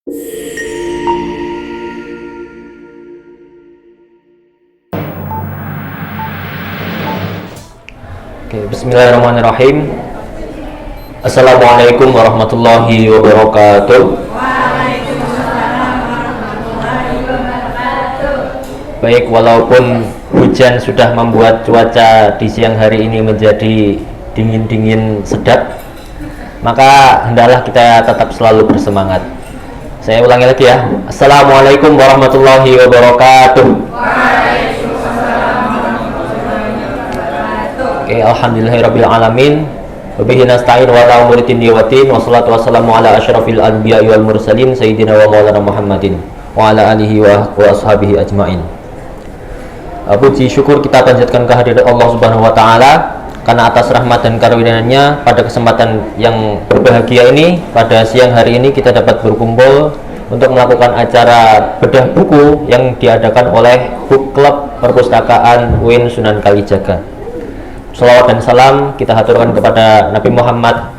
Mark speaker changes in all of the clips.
Speaker 1: Oke, bismillahirrahmanirrahim. Assalamualaikum warahmatullahi wabarakatuh.
Speaker 2: Waalaikumsalam warahmatullahi wabarakatuh.
Speaker 1: Baik, walaupun hujan sudah membuat cuaca di siang hari ini menjadi dingin-dingin sedap, maka hendaklah kita tetap selalu bersemangat. Saya ulangi lagi ya. Assalamualaikum warahmatullahi wabarakatuh. Oke, alhamdulillahirabbil alamin. Wa bihi nasta'in wa ala umuri dini wa din. Wassalatu wassalamu ala asyrafil anbiya'i wal mursalin sayyidina wa maulana Muhammadin wa ala alihi wa ashabihi ajmain. Puji syukur kita panjatkan kehadirat Allah Subhanahu wa taala karena atas rahmat dan karunia-Nya pada kesempatan yang berbahagia ini, pada siang hari ini kita dapat berkumpul untuk melakukan acara bedah buku yang diadakan oleh Book Club Perpustakaan UIN Sunan Kalijaga. Shalawat dan salam kita haturkan kepada Nabi Muhammad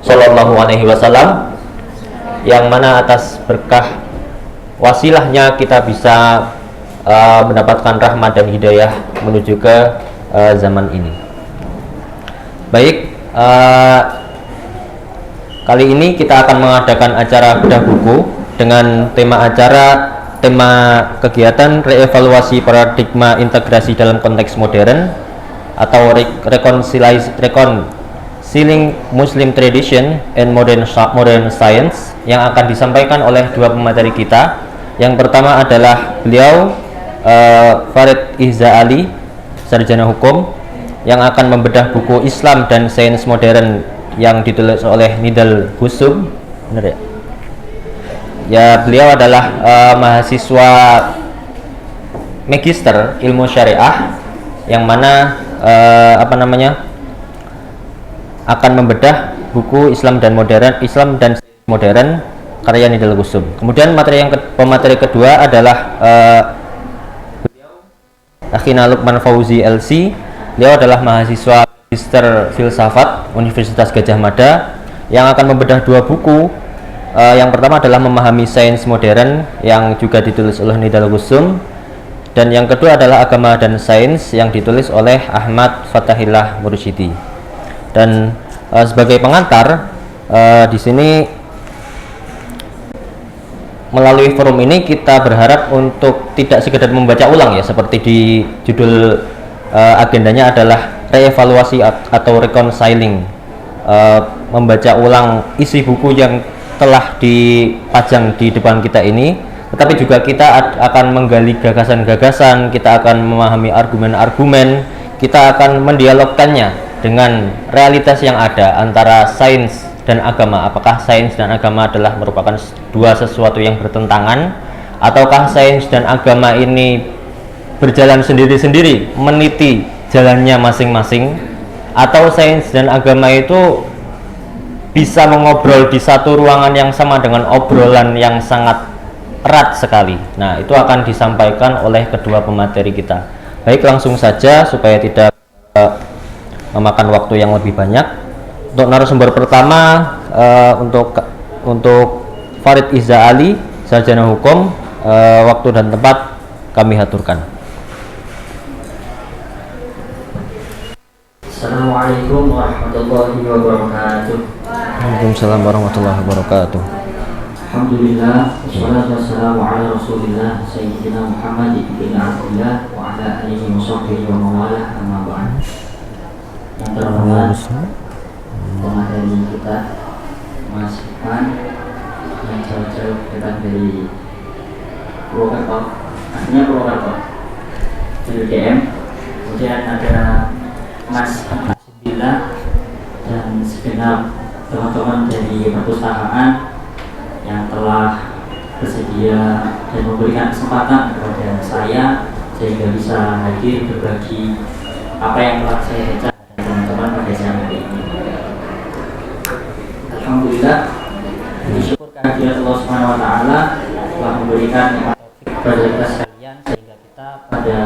Speaker 1: Sallallahu Alaihi Wasallam, yang mana atas berkah wasilahnya kita bisa mendapatkan rahmat dan hidayah menuju ke zaman ini. Baik, kali ini kita akan mengadakan acara bedah buku dengan tema kegiatan reevaluasi paradigma integrasi dalam konteks modern atau Reconciling Muslim Tradition and Modern Science, yang akan disampaikan oleh dua pemateri kita. Yang pertama adalah beliau Farid Ihza Ali, sarjana hukum, yang akan membedah buku Islam dan Sains Modern yang ditulis oleh Nidal Husum. Benar ya? Ya, beliau adalah mahasiswa Magister Ilmu Syariah, yang mana akan membedah buku Islam dan Sains Modern karya Nidal Husum. Kemudian pemateri kedua adalah beliau Akhina Lukman Fauzi LC. Beliau adalah mahasiswa Magister Filsafat Universitas Gadjah Mada, yang akan membedah dua buku. Yang pertama adalah Memahami Sains Modern yang juga ditulis oleh Nidal Husum, dan yang kedua adalah Agama dan Sains yang ditulis oleh Ahmad Fatahillah Mursyidi. Dan sebagai pengantar di sini, melalui forum ini kita berharap untuk tidak sekedar membaca ulang ya, seperti di judul agendanya adalah reevaluasi atau reconciling, membaca ulang isi buku yang telah dipajang di depan kita ini, tetapi juga kita akan menggali gagasan-gagasan, kita akan memahami argumen-argumen, kita akan mendialogkannya dengan realitas yang ada antara sains dan agama. Apakah sains dan agama adalah merupakan dua sesuatu yang bertentangan, ataukah sains dan agama ini berjalan sendiri-sendiri, meniti jalannya masing-masing, atau sains dan agama itu bisa mengobrol di satu ruangan yang sama dengan obrolan yang sangat erat sekali. Nah, itu akan disampaikan oleh kedua pemateri kita. Baik, langsung saja supaya tidak memakan waktu yang lebih banyak. Untuk narasumber pertama, untuk Farid Ihza Ali, sarjana hukum, waktu dan tempat kami haturkan.
Speaker 3: Assalamualaikum warahmatullahi wabarakatuh.
Speaker 1: Waalaikumsalam warahmatullahi wabarakatuh.
Speaker 3: Alhamdulillah, wassalatu wassalamu ala rasulillah Sayyidina Muhammad ibn Abdullah wa ala alihi wa sahbihi wa mawalah, amma ba'd. Yang terhormat pemateri kita, Mas Ivan, yang jauh-jauh datang dari Purwokerto, aslinya Purwokerto, dari UGM. Kemudian ada Mas Abdillah dan segenap teman-teman dari perpustakaan yang telah bersedia dan memberikan kesempatan kepada saya sehingga bisa hadir berbagi apa yang telah saya baca dan teman-teman pada siang hari ini. Alhamdulillah, bersyukur kehadirat Allah Subhanahu wa taala telah memberikan kepada kita sekalian sehingga kita pada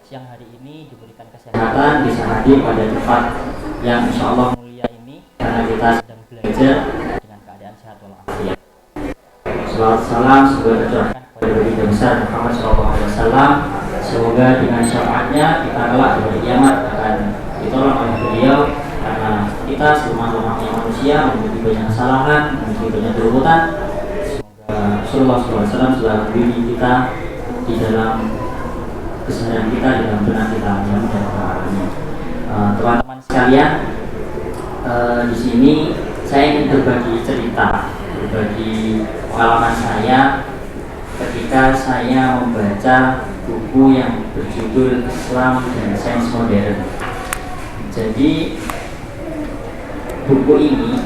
Speaker 3: siang hari ini diberikan kesehatan, bisa hadir pada tempat yang insya Allah mulia ini karena kita sedang belajar dengan keadaan sehat walafiat. Salawat salam semoga tercurahkan kepada baginda besar Muhammad SAW. Semoga dengan syafaatnya kita kelak di hari kiamat akan ditolong oleh beliau, karena kita selemah-lemahnya manusia memiliki banyak kesalahan, memiliki banyak kerubutan. Semoga Rasulullah SAW selalu membimbing kita di dalam keseharian kita, di dalam benak kita. Teman-teman sekalian, di sini saya ingin berbagi cerita, berbagi pengalaman saya ketika saya membaca buku yang berjudul Islam dan Sains Modern. Jadi buku ini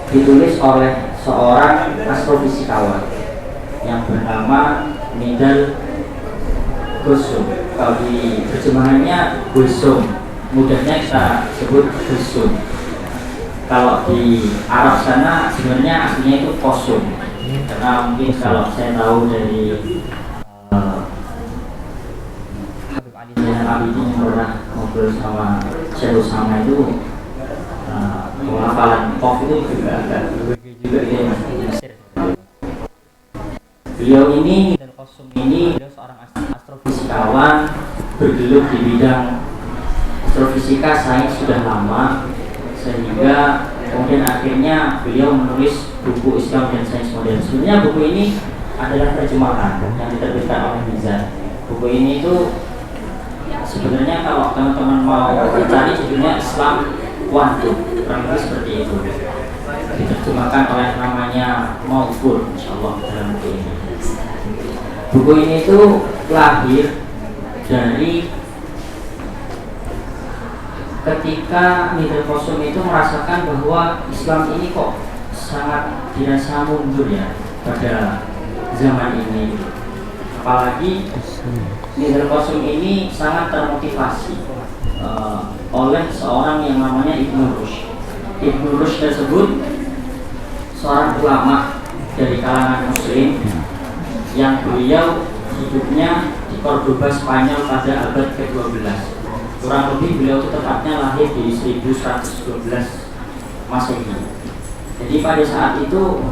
Speaker 3: ditulis oleh seorang astrofisikawan yang bernama Nigel Gosum. Kalau di terjemahannya Gosum, mudahnya kita sebut Gosum. Kalau di Arab sana sebenarnya aslinya itu Kosum, karena mungkin kalau saya tahu dari Habib Ali Zainal Abidin yang pernah ngobrol sama Syekh Usama itu, hafalan Kof itu juga agak juga dia Mesir. Beliau ini dan Kosum ini beliau seorang astrofisikawan, bergelut di bidang astrofisika sains sudah lama, sehingga kemudian akhirnya beliau menulis buku Islam dan Sains Modern. Sebenarnya buku ini adalah terjemahan yang diterbitkan oleh Mizan. Buku ini itu sebenarnya kalau teman-teman mau cari judulnya Islam Quantum, kurang lebih seperti itu. Diterjemahkan oleh namanya Maufur, insyaallah dalam buku ini. Buku ini itu lahir dari ketika Nigel Gosum itu merasakan bahwa Islam ini kok sangat dirasa mundur ya pada zaman ini. Apalagi Nigel Gosum ini sangat termotivasi oleh seorang yang namanya Ibnu Rushd. Ibnu Rushd tersebut seorang ulama dari kalangan Muslim yang beliau hidupnya di Cordoba, Spanyol pada abad ke-12. Kurang lebih beliau itu tepatnya lahir di 1112 Masehi. Jadi pada saat itu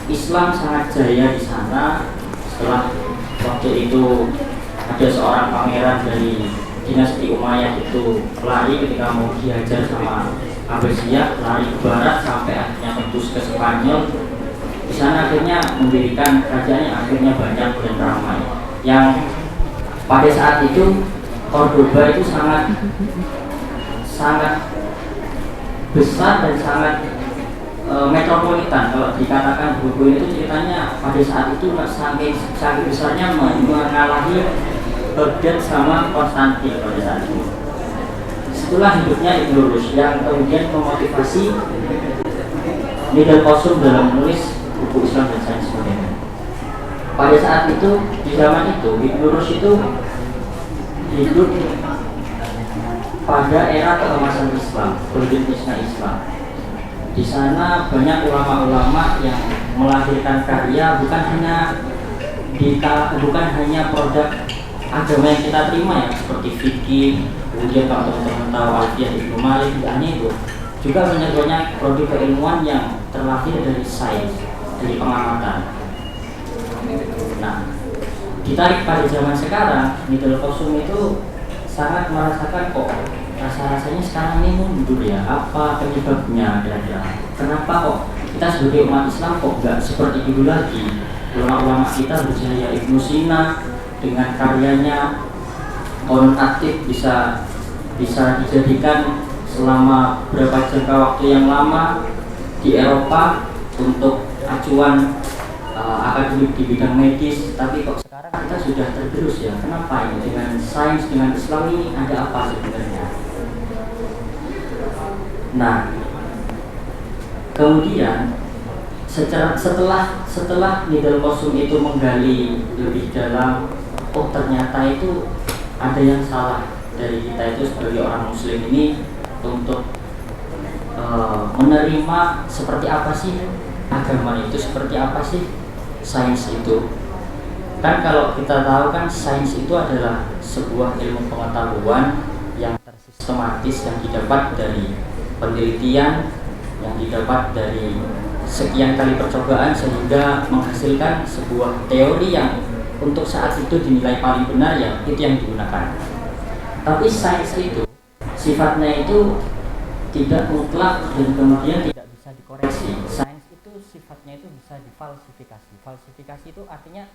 Speaker 3: Islam sangat jaya di sana. Setelah waktu itu ada seorang pangeran dari dinasti Umayyah itu lari ketika mau dihajar sama Abbasiyah, lari ke barat sampai akhirnya tembus ke Spanyol. Di sana akhirnya mendirikan kerajaan yang akhirnya banyak dan ramai. Yang pada saat itu Cordoba itu sangat besar dan sangat metropolitan. Kalau dikatakan buku itu ceritanya pada saat itu sangat besarnya mengalahi Baghdad sama Konstantin pada saat itu. Disitulah hidupnya Ibnu Rushd yang kemudian memotivasi Nigel Gosum dalam menulis buku Islam dan Sains Modern. Pada saat itu, di zaman itu, Ibnu Rushd itu hidup pada era keemasan Islam, golden age Islam. Di sana banyak ulama-ulama yang melahirkan karya bukan hanya produk agama yang kita terima ya, seperti fikih, kemudian kalau teman-teman tahu Alfiyah Ibnu Malik, itu juga banyak produk keilmuan yang terlahir dari sains, dari pengamatan. Nah, ditarik pada zaman sekarang, Nigel Gosum itu sangat merasakan kok rasa-rasanya sekarang ini mundur ya. Apa penyebabnya kira-kira? Kenapa kok kita sebagai umat Islam kok nggak seperti dulu lagi? Ulama-ulama kita berjaya, Ibnu Sina dengan karyanya konon aktif bisa dijadikan selama berapa jangka waktu yang lama di Eropa untuk acuan akademik di bidang medis. Tapi kok sekarang kita sudah tergerus ya, kenapa ini dengan sains, dengan Islam ini ada apa sebenarnya? Nah, kemudian setelah Nigel Gosum itu menggali lebih dalam, oh ternyata itu ada yang salah dari kita itu sebagai orang Muslim ini untuk menerima seperti apa sih agama itu, seperti apa sih sains itu. Kan kalau kita tahu kan sains itu adalah sebuah ilmu pengetahuan yang tersistematis, yang didapat dari penelitian, yang didapat dari sekian kali percobaan sehingga menghasilkan sebuah teori yang untuk saat itu dinilai paling benar, ya itu yang digunakan. Tapi sains itu sifatnya itu tidak mutlak dan kemudian tidak bisa dikoreksi. Sains itu sifatnya itu bisa difalsifikasi. Falsifikasi itu artinya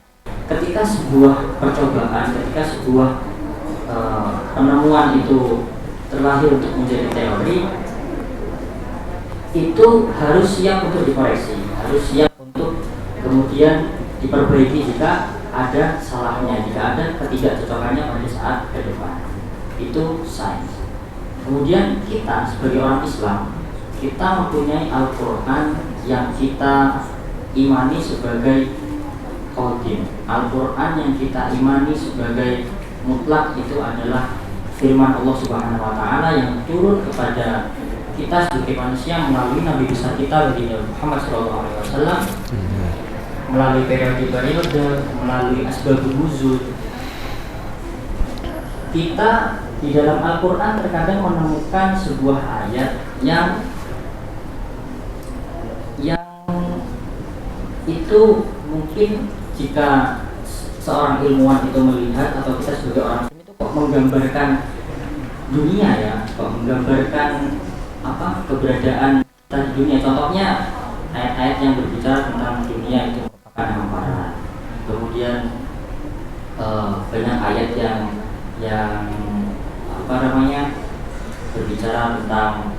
Speaker 3: ketika sebuah percobaan, ketika sebuah penemuan itu terlahir untuk menjadi teori, itu harus siap untuk dikoreksi, harus siap untuk kemudian diperbaiki jika ada salahnya, jika ada ketidakcocokannya pada saat ke depan. Itu sains. Kemudian kita sebagai orang Islam, kita mempunyai Al-Quran yang kita imani sebagai qadim. Al-Quran yang kita imani sebagai mutlak itu adalah firman Allah Subhanahu wa taala yang turun kepada kita sebagai manusia melalui nabi besar kita baginda Muhammad SAW, melalui periode-periode, melalui asbabun nuzul. Kita di dalam Al-Quran terkadang menemukan sebuah ayat yang itu mungkin jika seorang ilmuwan itu melihat, atau kita sebagai orang Muslim itu kok menggambarkan dunia, ya, kok menggambarkan keberadaan kita di dunia. Contohnya ayat-ayat yang berbicara tentang dunia itu merupakan hamparan. Kemudian banyak ayat yang berbicara tentang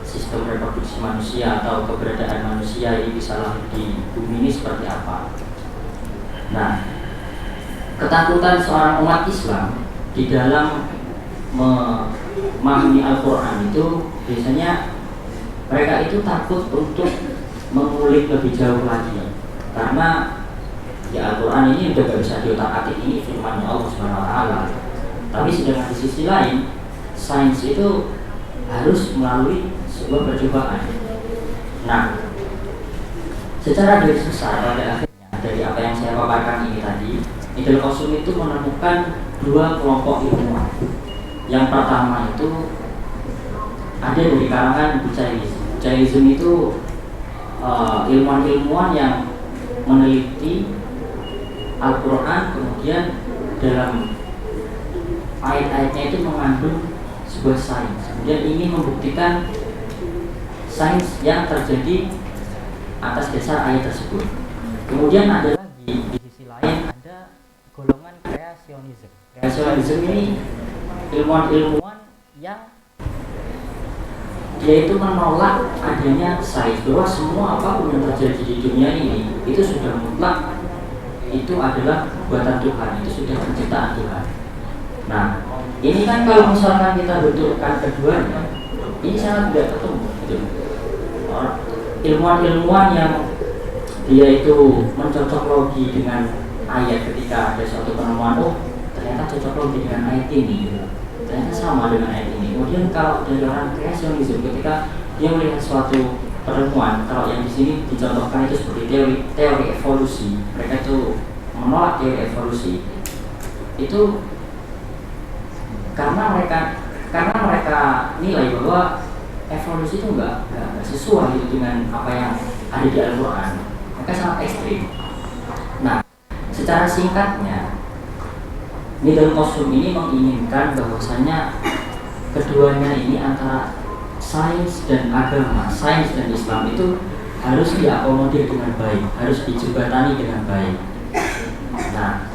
Speaker 3: sistem reproduksi manusia atau keberadaan manusia ini bisa lahir di bumi ini seperti apa. Nah, ketakutan seorang umat Islam di dalam memahami Al-Quran itu biasanya mereka itu takut untuk mengulik lebih jauh lagi, karena ya Al-Quran ini udah gak bisa diotak-atik, ini firman Allah Subhanahu wa taala. Tapi sedangkan di sisi lain, sains itu harus melalui sebuah percobaan. Nah, secara garis besar pada akhirnya dari apa yang saya paparkan ini tadi, Ibnu Qasim itu menemukan dua kelompok ilmuwan. Yang pertama itu ada dari kalangan Bucailism. Bucailism itu ilmuwan-ilmuwan yang meneliti Al-Quran, kemudian dalam ayat-ayatnya itu mengandung sebuah sains, kemudian ingin membuktikan sains yang terjadi atas dasar ayat tersebut. Kemudian ada lagi di sisi lain ada golongan kreasionisme. Kreasionisme ini ilmuwan-ilmuwan yang dia itu menolak adanya sains, bahwa semua apapun yang terjadi di dunia ini itu sudah mutlak, itu adalah buatan Tuhan, itu sudah penciptaan Tuhan. Nah, ini kan kalau misalkan kita betulkan keduanya, ini sangat tidak ketemu gitu. Ilmuwan-ilmuwan yang dia itu mencocok logi dengan ayat ketika ada suatu penemuan, oh ternyata cocok logi dengan ayat ini gitu. Ternyata sama dengan ayat ini. Kemudian kalau dari orang kreasionisme, ketika dia melihat suatu penemuan, kalau yang di sini dicontohkan itu seperti teori evolusi, mereka itu menolak teori evolusi itu karena mereka nilai bahwa evolusi itu enggak sesuai gitu dengan apa yang ada di Al-Quran. Mereka sangat ekstrim. Nah, secara singkatnya, Ibnu Qasim ini menginginkan bahwasanya keduanya ini antara sains dan agama, sains dan Islam itu harus diakomodir dengan baik, harus dijembatani dengan baik. Nah,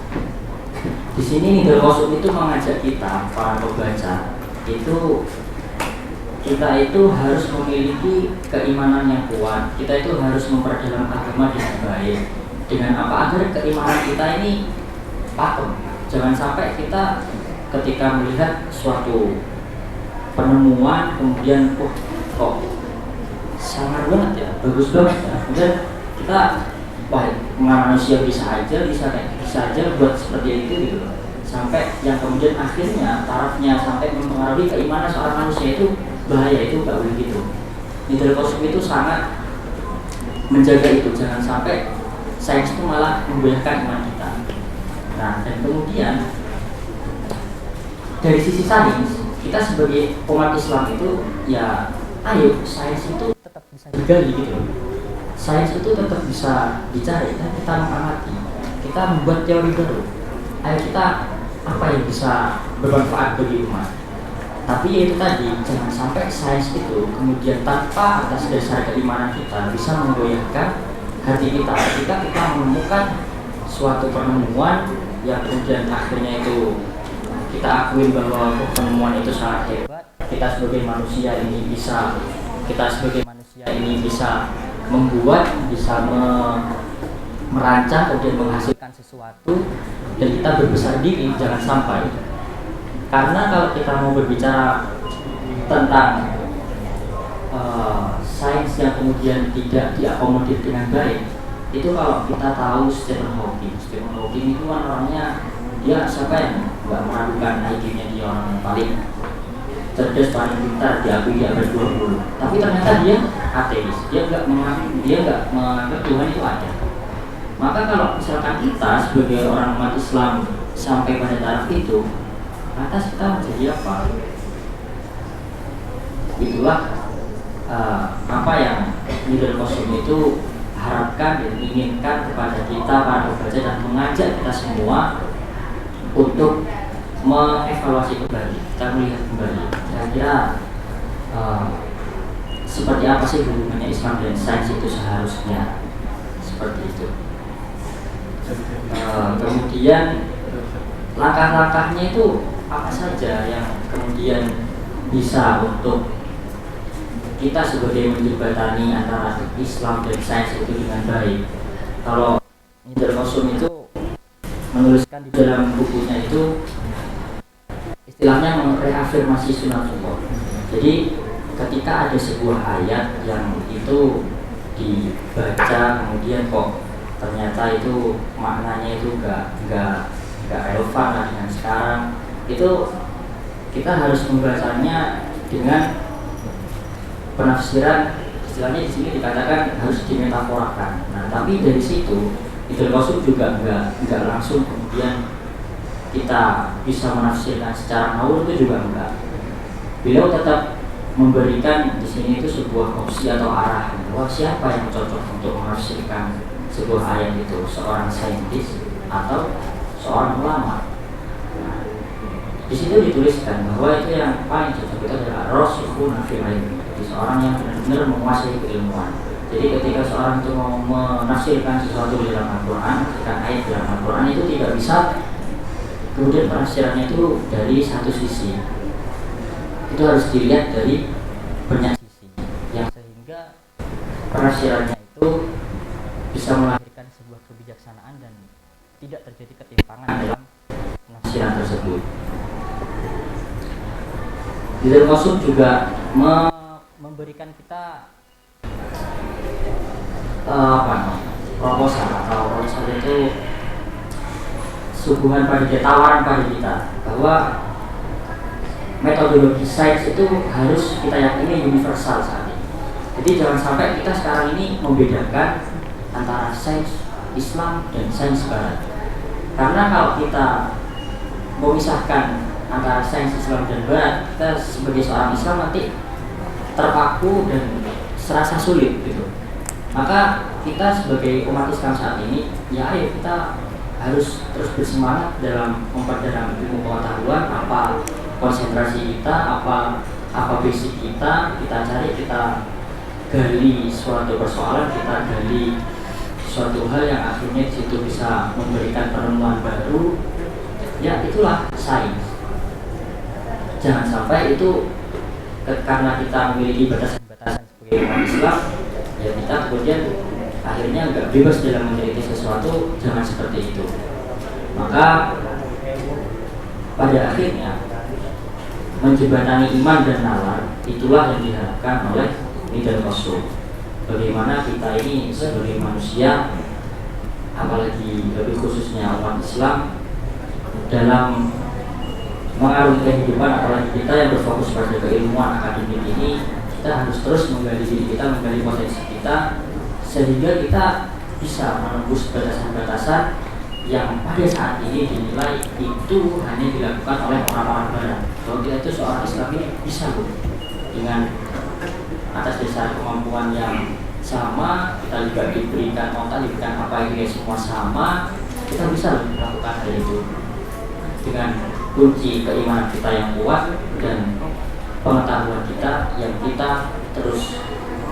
Speaker 3: di sini Ibnu Qasim itu mengajak kita para pembaca itu kita itu harus memiliki keimanan yang kuat. Kita itu harus memperdalam agama dengan baik. Dengan apa? Agar keimanan kita ini pakem. Jangan sampai kita ketika melihat suatu penemuan kemudian kok sangat banget ya, bagus banget ya. Kemudian kita manusia bisa aja buat seperti itu gitu loh. Sampai yang kemudian akhirnya tarafnya sampai mempengaruhi keimanan seorang manusia, itu bahaya, itu nggak boleh gitu. Ibnu Qasim itu sangat menjaga itu, jangan sampai sains itu malah memgoyahkan iman kita. Nah, dan kemudian dari sisi sains, kita sebagai umat Islam itu ya ayo sains itu tetap bisa digali gitu loh. Sains itu tetap bisa dicari dan kita mengamati, kita membuat teori baru. Ayo kita apa yang bisa bermanfaat bagi umat. Tapi itu tadi, jangan sampai sains itu kemudian tanpa atas dasar keimanan kita bisa menggoyahkan hati kita ketika kita menemukan suatu penemuan yang kemudian akhirnya itu kita akui bahwa penemuan itu sangat hebat. Kita sebagai manusia ini bisa membuat, bisa merancang, kemudian menghasilkan sesuatu, dan kita berbesar diri. Jangan sampai, karena kalau kita mau berbicara tentang sains yang kemudian tidak diakomodir dengan baik, itu kalau kita tahu Stephen Hawking itu kan orangnya, dia siapa yang nggak meragukan IQ-nya, dia orang yang paling cerdas, paling pintar diakui di abad 20. Tapi ternyata dia ateis, dia nggak menganggap Tuhan itu ada. Maka kalau misalkan kita sebagai orang umat Islam sampai pada taraf itu, lantas kita menjadi apa? Itulah apa yang Nidal Qasim itu harapkan dan inginkan kepada kita para pembaca, dan mengajak kita semua untuk mengevaluasi kembali, kita melihat kembali kira-kira seperti apa sih hubungannya Islam dan sains itu seharusnya seperti itu. Kemudian langkah-langkahnya itu apa saja yang kemudian bisa untuk kita sebagai menjembatani antara Islam dan sains itu dengan baik. Kalau Nidal Qasim itu menuliskan di dalam bukunya itu istilahnya mereafirmasi sunatullah. Jadi ketika ada sebuah ayat yang itu dibaca kemudian kok ternyata itu maknanya itu enggak relevan lah dengan sekarang, itu kita harus membacanya dengan penafsiran, istilahnya di sini dikatakan harus dimetaforakan. Nah, tapi dari situ Nidal Qasim juga enggak langsung kemudian kita bisa menafsirkan secara ngawur, itu juga enggak. Beliau tetap memberikan di sini itu sebuah opsi atau arah bahwa siapa yang cocok untuk menafsirkan sebuah ayat itu, seorang saintis atau seorang ulama. Nah, di situ dituliskan bahwa itu yang paling cocok itu adalah rasikhun fil ilm, jadi seorang yang benar-benar menguasai keilmuan. Jadi ketika seorang itu mau menafsirkan sesuatu di dalam Al-Quran, ketika ayat dalam Al-Quran itu tidak bisa kemudian penafsirannya itu dari satu sisi, itu harus dilihat dari banyak sisi, yang sehingga penafsirannya itu bisa melahirkan sebuah kebijaksanaan dan tidak terjadi ketimpangan dalam penafsiran tersebut. Nidal Qasim juga memberikan kita proposal itu suguhan pada kita, tawaran pada kita bahwa metodologi sains itu harus kita yakini universal saat ini. Jadi jangan sampai kita sekarang ini membedakan antara sains Islam dan sains Barat. Karena kalau kita memisahkan antara sains Islam dan Barat, kita sebagai seorang Islam nanti terpaku dan serasa sulit gitu. Maka kita sebagai umat Islam saat ini, ya ayo kita harus terus bersemangat dalam memperdalam ilmu pengetahuan, apa konsentrasi kita, apa basic kita cari, kita gali suatu persoalan, kita gali suatu hal yang akhirnya di situ bisa memberikan penemuan baru. Ya itulah sains. Jangan sampai itu karena kita memiliki batasan-batasan sebagai umat Islam, ya kita kemudian akhirnya nggak bebas dalam meneliti sesuatu. Jangan seperti itu. Maka pada akhirnya menjembatani iman dan nalar, itulah yang diharapkan oleh Nidal Qasim. Bagaimana kita ini sebagai manusia, apalagi lebih khususnya umat Islam, dalam mengarungi kehidupan, apalagi kita yang berfokus pada keilmuan akademik ini, kita harus terus menggali diri kita, menggali potensi kita, sehingga kita bisa menembus batasan-batasan yang pada saat ini dinilai itu hanya dilakukan oleh orang-orang Barat. Kalau kita itu seorang Islam ini bisa dengan atas dasar kemampuan yang sama, kita juga diberikan otak, diberikan apa ini semua sama, kita bisa melakukan hal itu dengan kunci keimanan kita yang kuat dan pengetahuan kita yang kita terus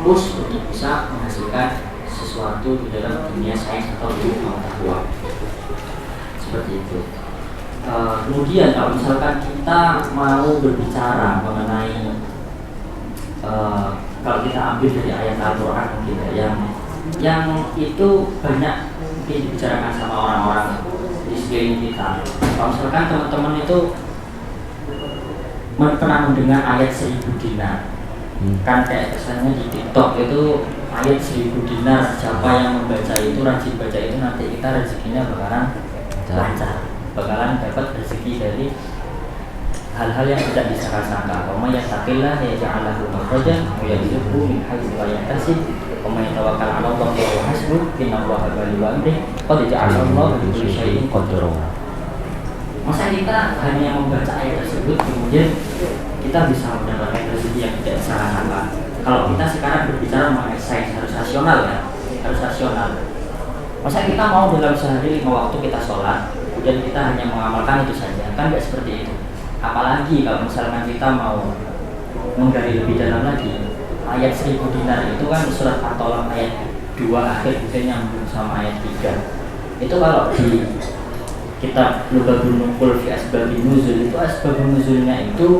Speaker 3: push untuk bisa menghasilkan sesuatu di dalam dunia sains atau ilmu pengetahuan seperti itu. Kemudian kalau misalkan kita mau berbicara mengenai kalau kita ambil dari ayat Al-Quran mungkin yang itu banyak mungkin dibicarakan sama orang-orang di sekeliling kita. Kalau misalkan teman-teman itu pernah mendengar ayat 1000 dinar, kan kayak kesannya di TikTok itu ayat 1000 dinar, siapa yang membaca itu, rajin baca itu, nanti kita rezekinya bakalan lancar, bakalan dapat rezeki dari hal-hal yang tidak disangka-sangka. Wa may yattaqillah yaj'al lahu makhrajan wa yarzuqhu min haitsu la yahtasib wa may yatawakkal 'ala Allah fa huwa hasbuh innallaha balighu amrihi qad ja'ala Allahu li kulli syai'in qadra. Masa kita hanya membaca ayat tersebut kemudian kita bisa mendapatkan rezeki yang tidak disangka-sangka. Kalau kita sekarang berbicara mengenai sains harus rasional ya, harus rasional. Masa kita mau dalam sehari 5 waktu kita sholat kemudian kita hanya mengamalkan itu saja, kan tidak seperti itu. Apalagi kalau misalnya kita mau menggali lebih dalam lagi, ayat 1000 dinar itu kan surat At-Tolak ayat 2 akhir bisa nyambung sama ayat 3. Itu kalau di kitab Lughatul Nukul fi Asbabun Nuzul, itu asbabun nuzulnya itu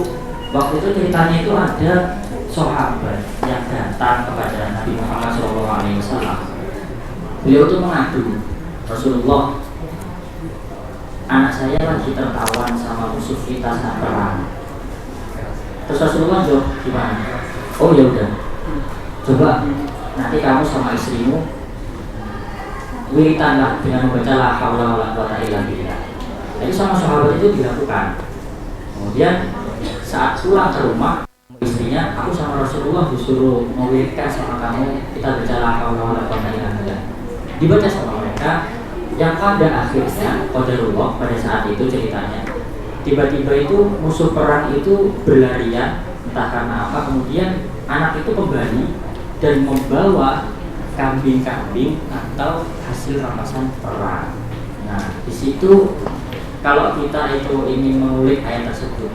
Speaker 3: waktu itu ceritanya itu ada sahabat yang datang kepada Nabi Muhammad SAW. Beliau itu mengadu, Rasulullah, anak saya lagi tertawan sama musuh kita saat perang. Terus Rasulullah jawab gimana? Oh ya udah, coba nanti kamu sama istrimu wiritanlah dengan membaca la haula wala quwata illa billah. Jadi sama sahabat itu dilakukan. Kemudian saat pulang ke rumah istrinya, aku sama Rasulullah disuruh mewiritkan sama kamu, kita baca la haula wala quwata illa billah. Dibaca sama mereka, yang pada akhirnya qadarullah pada saat itu ceritanya tiba-tiba itu musuh perang itu berlarian entah karena apa, kemudian anak itu kembali dan membawa kambing-kambing atau hasil rampasan perang. Nah di situ kalau kita itu ingin mengulik ayat tersebut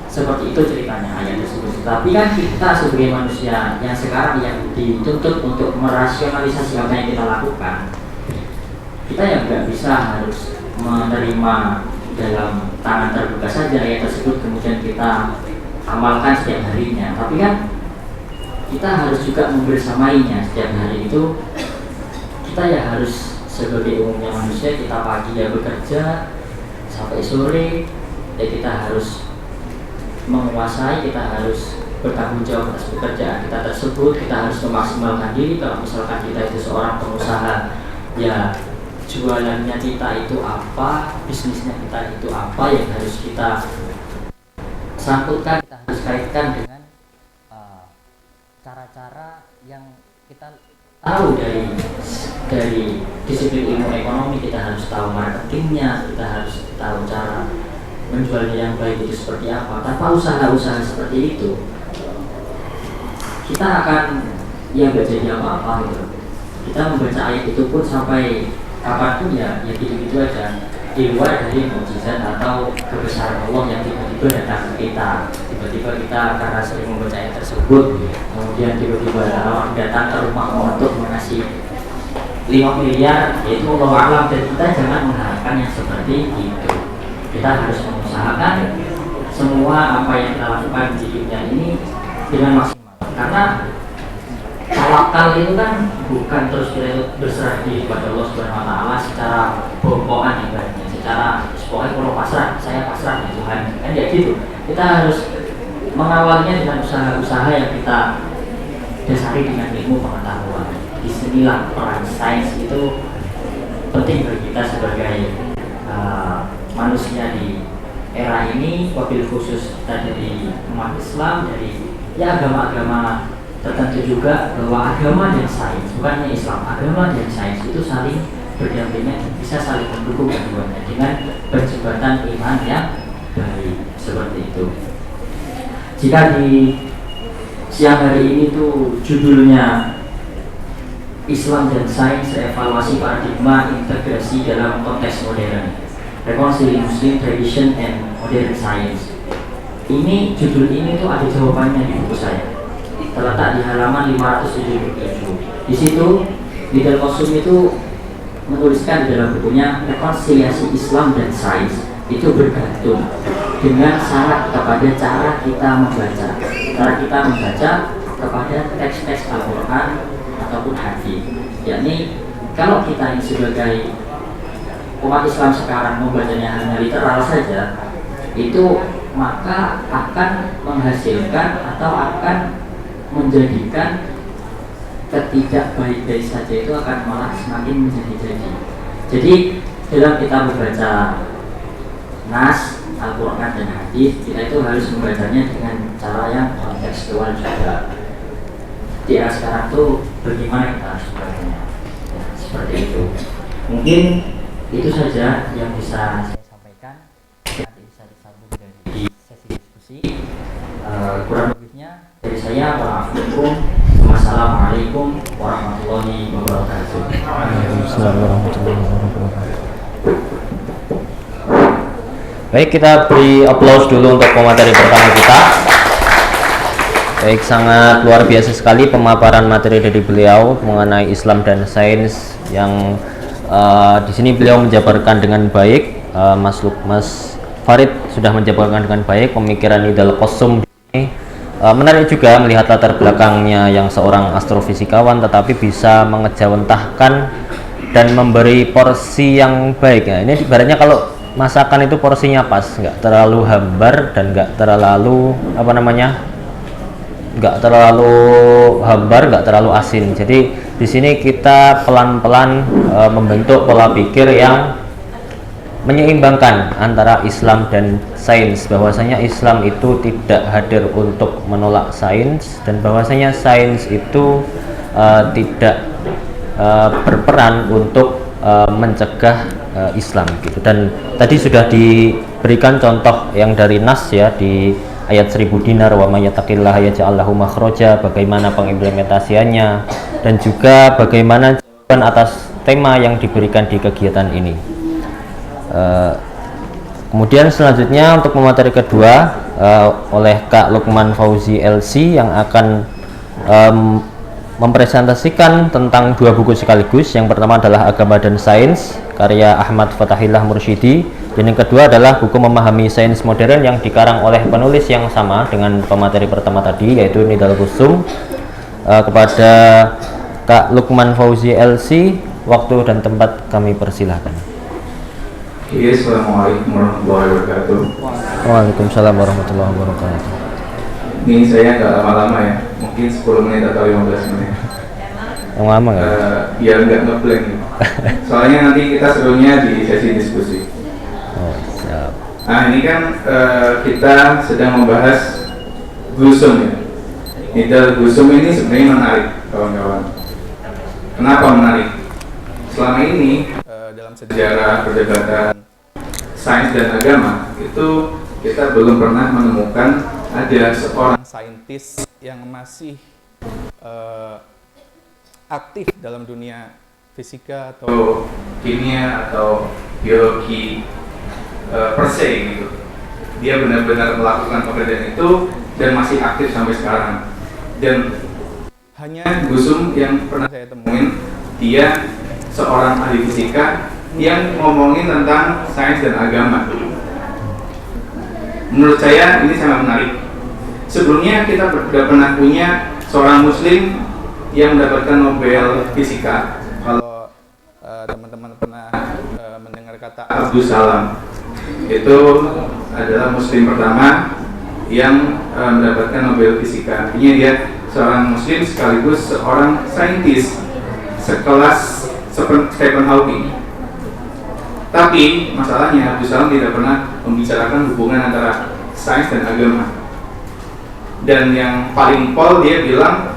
Speaker 3: seperti itu ceritanya ayat tersebut. Tapi kan kita sebagai manusia yang sekarang yang dituntut untuk merasionalisasi apa yang kita lakukan, kita yang nggak bisa harus menerima dalam tangan terbuka saja ayat tersebut kemudian kita amalkan setiap harinya. Tapi kan kita harus juga membersamainya setiap hari itu. Kita ya harus sebagai umumnya manusia, kita pagi ya bekerja sampai sore, ya kita harus menguasai, kita harus bertanggung jawab atas pekerjaan kita tersebut. Kita harus memaksimalkan diri. Kalau misalkan kita itu seorang pengusaha, ya jualannya kita itu apa, bisnisnya kita itu apa yang harus kita sangkutkan, kita harus kaitkan dengan cara-cara yang kita tahu dari disiplin ilmu ekonomi. Kita harus tahu marketingnya, kita harus tahu cara menjualnya yang baik itu seperti apa. Tanpa usaha-usaha seperti itu, kita akan ya gak jadi apa-apa gitu. Kita membaca ayat itu pun sampai kapanpun ya gitu-gitu aja, di luar dari mukjizat atau kebesaran Allah yang tiba-tiba datang ke kita. Tiba-tiba kita karena sering membaca ayat tersebut, kemudian tiba-tiba ada orang datang ke rumah untuk mengasih 5 miliar, yaitu Allah alam. Dan kita jangan mengharapkan yang seperti itu. Kita harus mengusahakan semua apa yang kita lakukan di dunia ini dengan maksimal. Karena tawakal itu kan bukan terus kita berserah diri kepada Allah Subhanahu wa taala secara bohongan ibaratnya, secara pokoknya kalau pasrah, saya pasrah ya Tuhan. Kan ya gitu. Kita harus mengawalnya dengan usaha-usaha yang kita dasari dengan ilmu pengetahuan. Disinilah peran sains itu penting bagi kita sebagai manusia di era ini, wabil khusus kita dari umat Islam, dari ya agama-agama tertentu juga, bahwa agama dan sains, bukannya Islam, agama dan sains itu saling berdampingan, bisa saling mendukung keduanya dengan perjebatan iman yang baik seperti itu. Jika siang hari ini tuh judulnya Islam dan Sains, Evaluasi Paradigma Integrasi dalam Konteks Modern, Reconciling Muslim Tradition and Modern Science. Ini judul ini tuh ada jawabannya di buku saya, terletak di halaman 577. Di situ Nidal Qosum itu menuliskan di dalam bukunya, rekonsiliasi Islam dan Sains itu bergantung dengan syarat kepada cara kita membaca. Cara kita membaca kepada teks-teks Al-Quran ataupun hadis. Yakni kalau kita ini sebagai umat Islam sekarang membacanya hanya literal saja, itu maka akan menghasilkan atau akan menjadikan ketidakbaik-baik saja itu akan malah semakin menjadi-jadi. Jadi dalam kita membaca nas, Al-Quran dan hadis, kita itu harus membacanya dengan cara yang kontekstual juga. Di era sekarang tuh bagaimana kita harus membacanya, ya, seperti itu. Mungkin itu saja yang bisa saya sampaikan. Nanti bisa disambung dari sesi diskusi. Kurang lebihnya dari saya, wassalamualaikum warahmatullahi wabarakatuh.
Speaker 1: Baik, kita beri applause dulu untuk pemateri pertama kita. Baik, sangat luar biasa sekali pemaparan materi dari beliau mengenai Islam dan Sains yang di sini beliau menjabarkan dengan baik. Mas Farid sudah menjabarkan dengan baik pemikiran Nidal Qosum ini. Menarik juga melihat latar belakangnya yang seorang astrofisikawan tetapi bisa mengejawantahkan dan memberi porsi yang baik. Nah, ini ibaratnya kalau masakan itu porsinya pas, nggak terlalu hambar dan nggak terlalu nggak terlalu asin. Jadi di sini kita pelan-pelan membentuk pola pikir yang menyeimbangkan antara Islam dan sains, bahwasanya Islam itu tidak hadir untuk menolak sains dan bahwasanya sains itu tidak berperan untuk mencegah Islam gitu. Dan tadi sudah diberikan contoh yang dari nas ya, di ayat 1000 dinar, wa may yattaqillaha yaj'al lahu makhraja, bagaimana pengimplementasiannya dan juga bagaimana jawaban atas tema yang diberikan di kegiatan ini. Kemudian selanjutnya untuk pemateri kedua oleh Kak Lukman Fauzi LC yang akan mempresentasikan tentang dua buku sekaligus. Yang pertama adalah Agama dan Sains karya Ahmad Fatahillah Mursyidi, dan yang kedua adalah buku Memahami Sains Modern yang dikarang oleh penulis yang sama dengan pemateri pertama tadi, yaitu Nidal Qosum. Kepada Kak Lukman Fauzi LC, waktu dan tempat kami persilahkan.
Speaker 4: Assalamualaikum warahmatullahi wabarakatuh.
Speaker 1: Waalaikumsalam warahmatullahi wabarakatuh.
Speaker 4: Ini saya nggak lama-lama ya, mungkin 10 menit atau 15 menit.
Speaker 1: Yang lama nggak?
Speaker 4: Biar nggak ngeblank. Soalnya nanti kita serunya di sesi diskusi.
Speaker 1: Oh, siap.
Speaker 4: Nah ini kan kita sedang membahas Qosum ya. Nidal Qosum ini sebenarnya menarik kawan-kawan. Kenapa menarik? Selama ini dalam sejarah perdebatan sains dan agama itu kita belum pernah menemukan ada seorang saintis yang masih aktif dalam dunia fisika atau kimia atau biologi per se gitu. Dia benar-benar melakukan pekerjaan itu dan masih aktif sampai sekarang. Dan hanya Qosum yang pernah saya temuin, dia seorang ahli fisika yang ngomongin tentang sains dan agama. Menurut saya ini sangat menarik. Sebelumnya kita sudah pernah punya seorang muslim yang mendapatkan Nobel Fisika. Kalau teman-teman pernah mendengar kata Abdus Salam, itu adalah muslim pertama yang mendapatkan Nobel Fisika. Artinya dia seorang muslim sekaligus seorang saintis sekelas Stephen Hawking. Tapi masalahnya Abdus Salam tidak pernah membicarakan hubungan antara sains dan agama. Dan yang paling pol dia bilang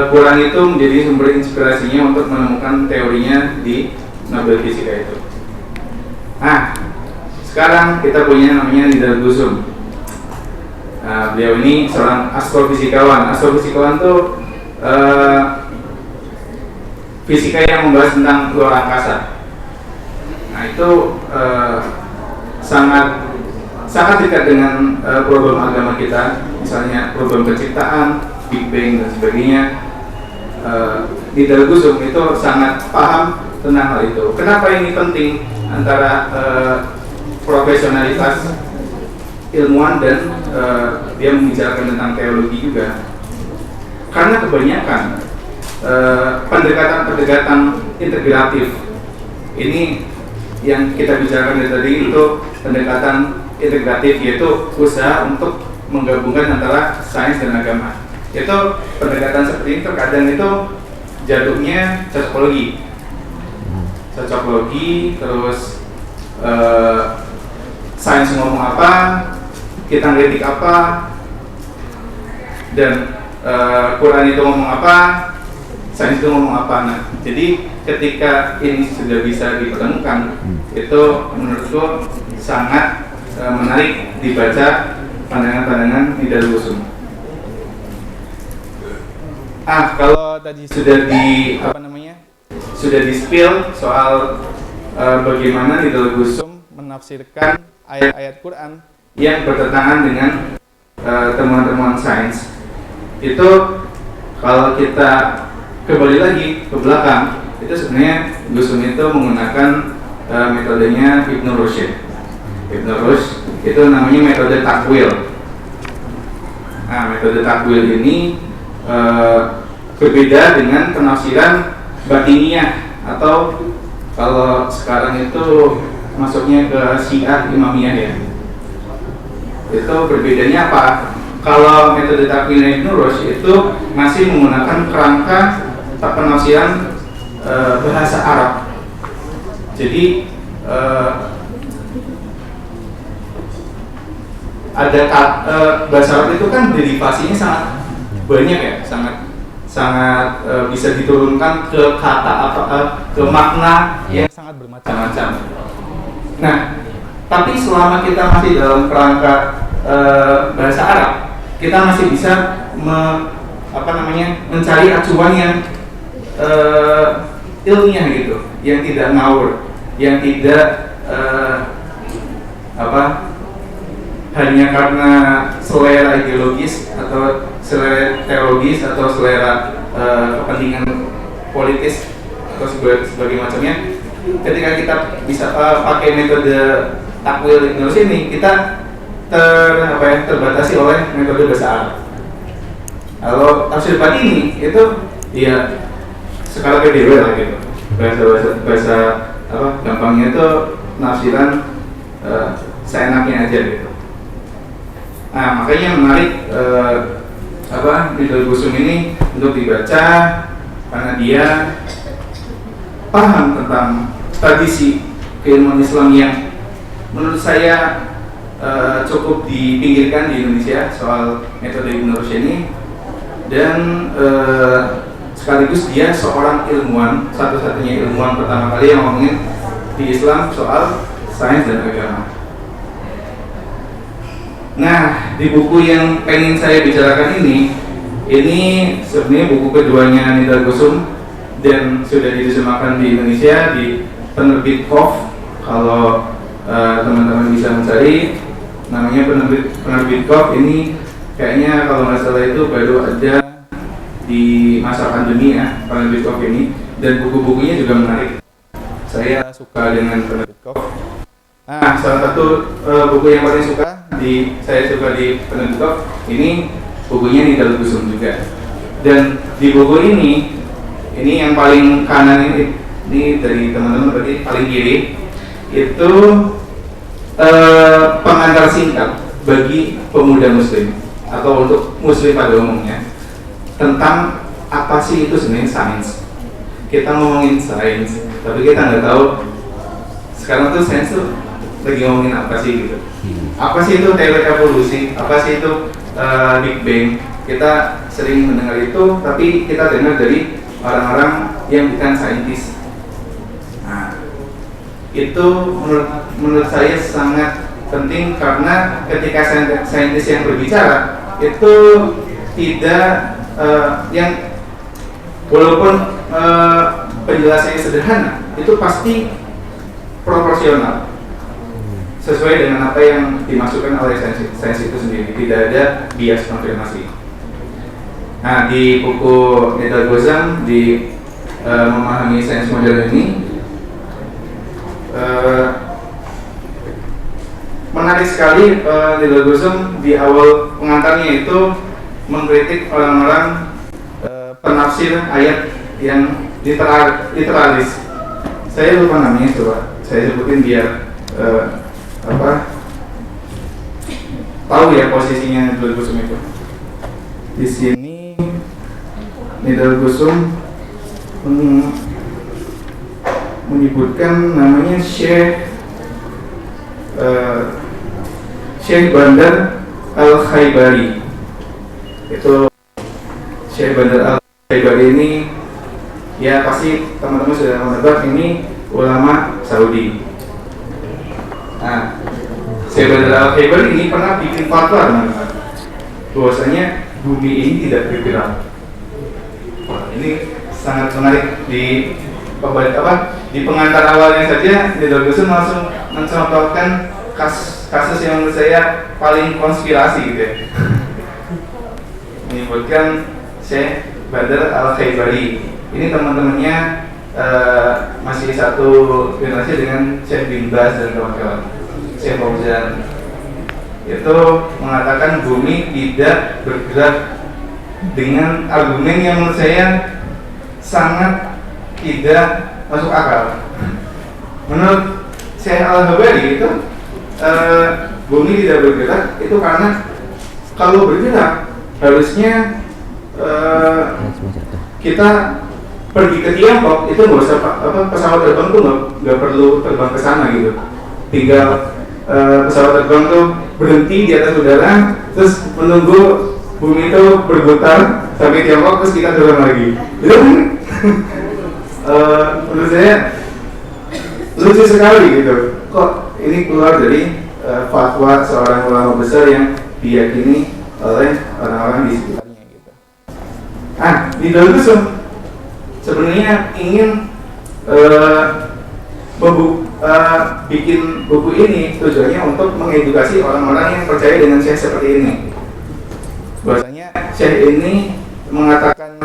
Speaker 4: Quran itu menjadi sumber inspirasinya untuk menemukan teorinya di Nobel Fisika itu. Nah, sekarang kita punya namanya Nidal Qosum. Nah, beliau ini seorang astrofisikawan. Astrofisikawan tuh fisika yang membahas tentang luar angkasa. Nah, itu sangat dekat dengan problem agama kita, misalnya problem penciptaan, Big Bang dan sebagainya. Nidal Gusum itu sangat paham tentang hal itu. Kenapa ini penting antara profesionalitas ilmuwan dan dia membicarakan tentang teologi juga? Karena kebanyakan pendekatan-pendekatan integratif ini yang kita bicarakan dari tadi itu pendekatan integratif, yaitu usaha untuk menggabungkan antara sains dan agama. Itu pendekatan seperti ini terkadang itu jatuhnya cocoklogi, terus sains ngomong apa, kita ngelitik apa, dan Quran itu ngomong apa, sains itu ngomong apa. Nah, jadi ketika ini sudah bisa dipertemukan, itu menurutku sangat menarik dibaca pandangan-pandangan Nidal Gusum. Kalau tadi sudah sudah di-spill soal bagaimana Nidal Gusum menafsirkan ayat-ayat Quran yang bertentangan dengan temuan-temuan sains. Itu kalau kita kembali lagi ke belakang, itu sebenarnya Gusum itu menggunakan metodenya Ibn Rushd. Ibn Rushd itu namanya metode takwil. Nah, metode takwil ini berbeda dengan penafsiran batiniah, atau kalau sekarang itu masuknya ke Syiah Imamiyah ya. Itu berbedanya apa? Kalau metode takwil Ibn Rushd itu masih menggunakan kerangka penafsiran bahasa Arab. Jadi ada bahasa Arab itu kan derivasinya sangat banyak ya, sangat bisa diturunkan ke kata ke makna yang sangat bermacam-macam. Nah, tapi selama kita masih dalam kerangka bahasa Arab, kita masih bisa mencari acuan yang ilmiah gitu, yang tidak ngawur, yang tidak hanya karena selera ideologis atau selera teologis atau selera kepentingan politis atau sebagai macamnya. Ketika kita bisa pakai metode takwil Ibn Rushd ini, kita terbatasi oleh metode bahasa Arab. Kalau tafsir batini itu ya skala PDW lah gitu. Bahasa gampangnya itu nafsiran seenaknya aja gitu. Nah, makanya menarik Nidal Gusum ini untuk dibaca karena dia paham tentang tradisi keilmuan Islam yang menurut saya cukup dipinggirkan di Indonesia soal metode Ibn Rushd ini, dan sekaligus dia seorang ilmuwan, satu-satunya ilmuwan pertama kali yang ngomongin di Islam soal sains dan agama. Nah, di buku yang pengen saya bicarakan ini sebenarnya buku keduanya Nidal Gusum dan sudah diterjemahkan di Indonesia di penerbit KOF. Kalau teman-teman bisa mencari, namanya penerbit KOF. Ini kayaknya kalau nggak salah itu baru ada di masa pandemi ya, penerbit KOF ini, dan buku-bukunya juga menarik. Saya suka dengan penerbit KOF. Nah, salah satu buku yang paling saya suka di penerbit KOF ini bukunya Nidal Gusum juga. Dan di buku ini yang paling kanan ini dari teman-teman berarti paling kiri itu pengantar singkat bagi pemuda muslim atau untuk muslim pada umumnya tentang apa sih itu sebenarnya sains. Kita ngomongin sains, tapi kita nggak tahu sekarang tuh sains tuh lagi ngomongin apa sih gitu. Apa sih itu teori evolusi? Apa sih itu Big Bang? Kita sering mendengar itu, tapi kita dengar dari orang-orang yang bukan saintis. Nah, itu menurut saya sangat penting karena ketika saintis yang berbicara itu tidak yang walaupun penjelasannya sederhana, itu pasti proporsional sesuai dengan apa yang dimasukkan oleh sains itu sendiri, tidak ada bias konfirmasi. Nah, di buku Nidal Ghosam di memahami sains modern ini menarik sekali. Nidal Ghosam di awal pengantarnya itu mengkritik orang-orang penafsir ayat yang literalis. Saya lupa namanya, coba saya sebutin biar tahu ya posisinya Nidal Ghosam itu. Di sini Nidal Ghosam menyebutkan namanya Syekh Bandar Al-Khaybari. Itu Syekh Bandar Al-Khaybari ini ya pasti teman-teman sudah menebak, ini ulama Saudi. Nah, Syekh Bandar Al-Khaybari ini pernah bikin fatwa bahwasanya bumi ini tidak bergerak. Ini sangat menarik. Di pengantar awalnya saja Nidal Ghosam langsung mencontohkan kasus yang menurut saya paling konspirasi gitu ya. Menyebutkan Syekh Bandar Al-Khaybari. Ini teman-temannya masih satu generasi dengan Syekh bin Baz dan kawan-kawan. Syekh Fauzan itu mengatakan bumi tidak bergerak dengan argumen yang menurut saya sangat tidak masuk akal. Menurut Syekh Al-Khaybari itu bumi tidak bergerak itu karena kalau bergerak harusnya kita pergi ke Tiongkok, itu nggak usah pesawat terbang tuh nggak perlu terbang ke sana gitu. Tinggal pesawat terbang tuh berhenti di atas udara, terus menunggu bumi itu berputar sampai Tiongkok, terus kita terbang lagi. Itu menurut saya lucu sekali gitu. Kok ini keluar dari fatwa seorang ulama besar yang diyakini oleh orang-orang di sekitarnya gitu. Nidal Ghosam sebenarnya ingin bikin buku ini tujuannya untuk mengedukasi orang-orang yang percaya dengan Syekh seperti ini. Bahwasanya Syekh ini mengatakan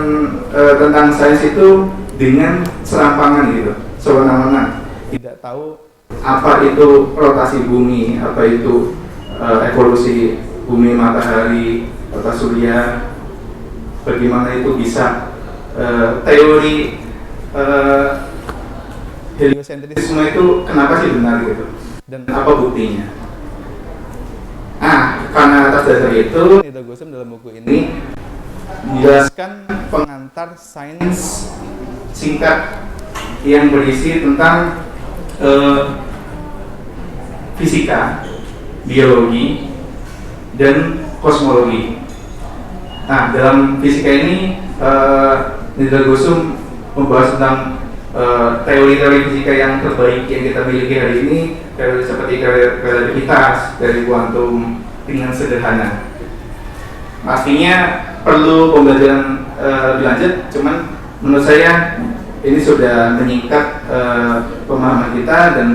Speaker 4: tentang sains itu dengan serampangan gitu, sewenang-wenang, tidak tahu apa itu rotasi bumi, apa itu evolusi bumi, matahari, tata surya, bagaimana itu bisa teori heliosentrisme itu kenapa sih benar gitu, dan apa buktinya. Karena atas dasar itu Nidal Ghosam dalam buku ini menjelaskan pengantar sains singkat yang berisi tentang fisika, biologi, dan kosmologi. Dalam fisika ini Nidal Ghosam membahas tentang teori-teori fisika yang terbaik yang kita miliki hari ini, teori seperti relativitas, dari kuantum, dengan sederhana. Pastinya perlu pembelajaran lebih lanjut, cuman menurut saya ini sudah menyingkat pemahaman kita dan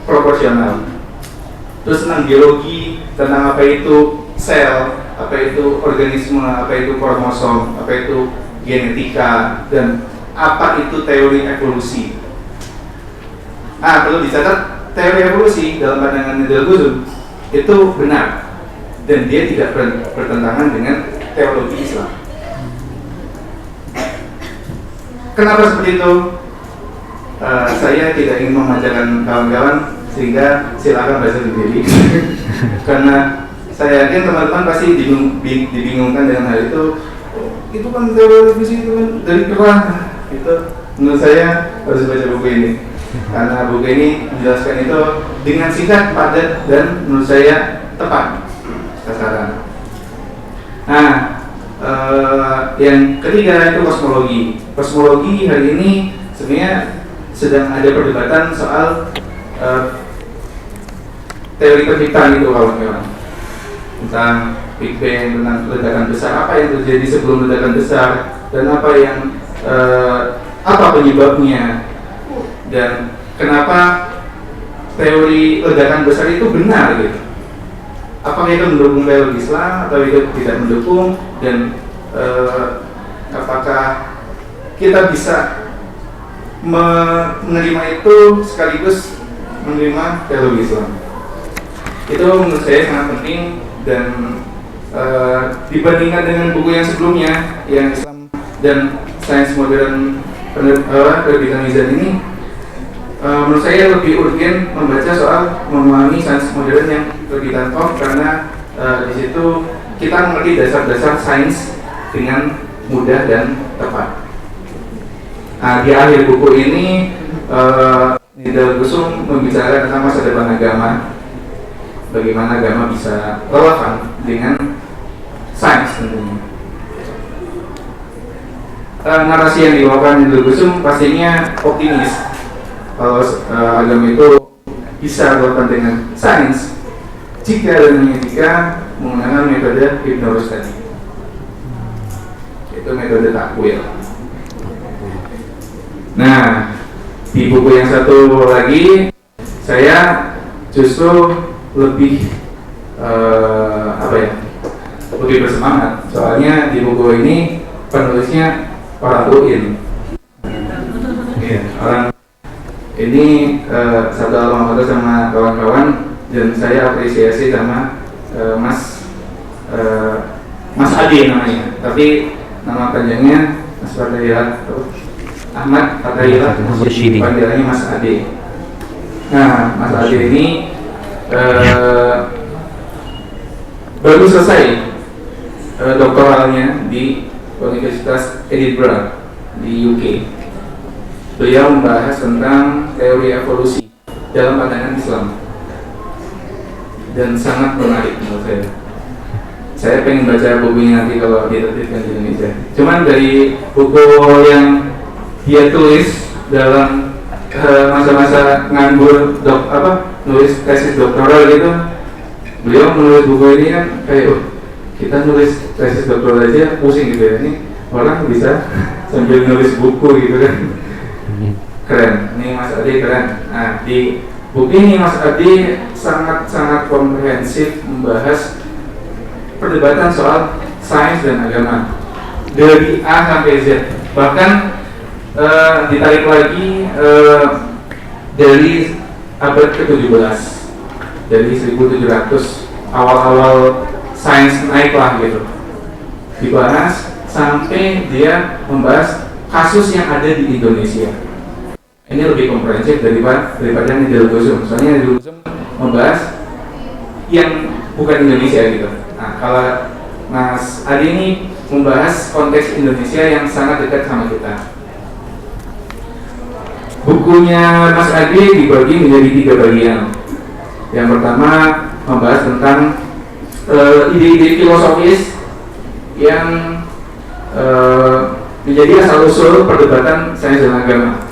Speaker 4: proporsional. Terus tentang biologi, tentang apa itu sel, apa itu organisme, apa itu kromosom, apa itu genetika, dan apa itu teori evolusi. Perlu dicatat, teori evolusi dalam pandangan Nidal Ghosam itu benar dan dia tidak bertentangan dengan teologi Islam. Kenapa seperti itu? Saya tidak ingin memanjakan kawan-kawan, sehingga silakan baca sendiri. Karena saya yakin teman-teman pasti dibingungkan dengan hal itu. Itu kan teori evolusi itu kan dari kerah. Itu menurut saya harus baca buku ini. Karena buku ini menjelaskan itu dengan singkat, padat, dan menurut saya tepat sasaran. Yang ketiga itu kosmologi. Kosmologi hari ini sebenarnya sedang ada perdebatan soal teori penciptaan itu kawan-kawan, tentang Big Bang, tentang ledakan besar, apa yang terjadi sebelum ledakan besar, dan apa penyebabnya, dan kenapa teori ledakan besar itu benar gitu. Apakah itu mendukung teori Islam atau itu tidak mendukung, dan apakah kita bisa menerima itu sekaligus menerima teori Islam. Itu menurut saya sangat penting, dan dibandingkan dengan buku yang sebelumnya yang Islam dan Sains Modern terbitan Mizan ini, menurut saya lebih urgen membaca soal memahami sains modern yang terbitan Koch, karena di situ kita mengerti dasar-dasar sains dengan mudah dan tepat. Nah, di akhir buku ini Nidal Gusum membicarakan tentang masa depan agama, bagaimana agama bisa relevan dengan sains tentunya. Narasi yang dibawakan Nidal Gusum pastinya optimis kalau agama itu bisa relevan dengan sains jika dan hanya jika menggunakan metode Ibnu Rushd, itu metode takwil. Nah, di buku yang satu lagi saya justru lebih lebih bersemangat, soalnya di buku ini penulisnya orang UIN. Orang ini satu alma mater sama kawan-kawan, dan saya apresiasi sama Mas Adi namanya, tapi nama panjangnya Mas Fatayila Ahmad Fatayila, panggilannya Mas Adi. Nah, Mas Adi ini baru selesai doktoralnya di Universitas Edinburgh di UK. Beliau membahas tentang teori evolusi dalam pandangan Islam, dan sangat menarik menurut saya. Saya pengen baca bukunya nanti kalau diterbitkan di Indonesia. Cuman dari buku yang dia tulis dalam masa-masa nganggur nulis tesis doktoral gitu, beliau menulis buku ini kan kayak kita nulis tesis doktoral aja pusing gitu ya, ini orang bisa sambil nulis buku gitu kan. Keren, ini Mas Adi keren. Nah, di buku ini Mas Adi sangat-sangat komprehensif membahas perdebatan soal sains dan agama dari A sampai Z. Bahkan ditarik lagi dari abad ke-17, dari 1700 awal-awal sains naik lah gitu, dibahas sampai dia membahas kasus yang ada di Indonesia. Ini lebih komprehensif daripada Nidal Gusum. Soalnya Nidal Gusum membahas yang bukan Indonesia gitu. Nah, kalau Mas Adi ini membahas konteks Indonesia yang sangat dekat sama kita. Bukunya Mas Adi dibagi menjadi 3 bagian. Yang pertama membahas tentang ide-ide filosofis yang menjadi asal-usul perdebatan sains dan agama.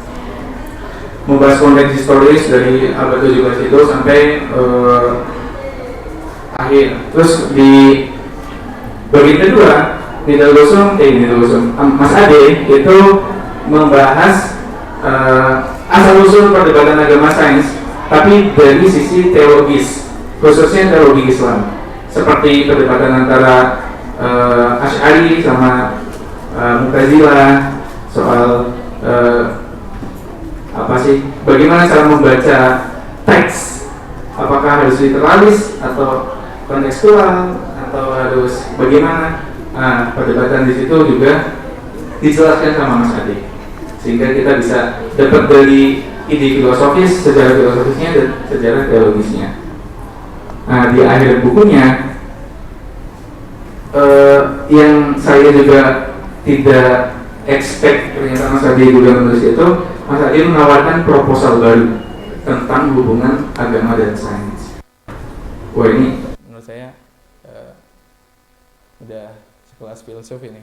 Speaker 4: Membahas konteks historis dari abad 17 itu sampai akhir. Terus di bagian kedua, Nidal Gusum, Mas Ade itu membahas asal-usul perdebatan agama sains, tapi dari sisi teologis, khususnya teologi Islam, seperti perdebatan antara Asy'ari sama Mu'tazilah soal bagaimana cara membaca teks, apakah harus literalis atau kontekstual atau harus bagaimana. Nah, perdebatan di situ juga dijelaskan sama Mas Adi, sehingga kita bisa dapat dari ide filosofis, sejarah filosofisnya dan sejarah teologisnya. Nah, di akhir bukunya yang saya juga tidak expect ternyata Mas Adi juga menulis itu, Mas Adi menawarkan proposal baru tentang hubungan agama dan sains. Wah, ini menurut saya udah sekelas filsuf ini.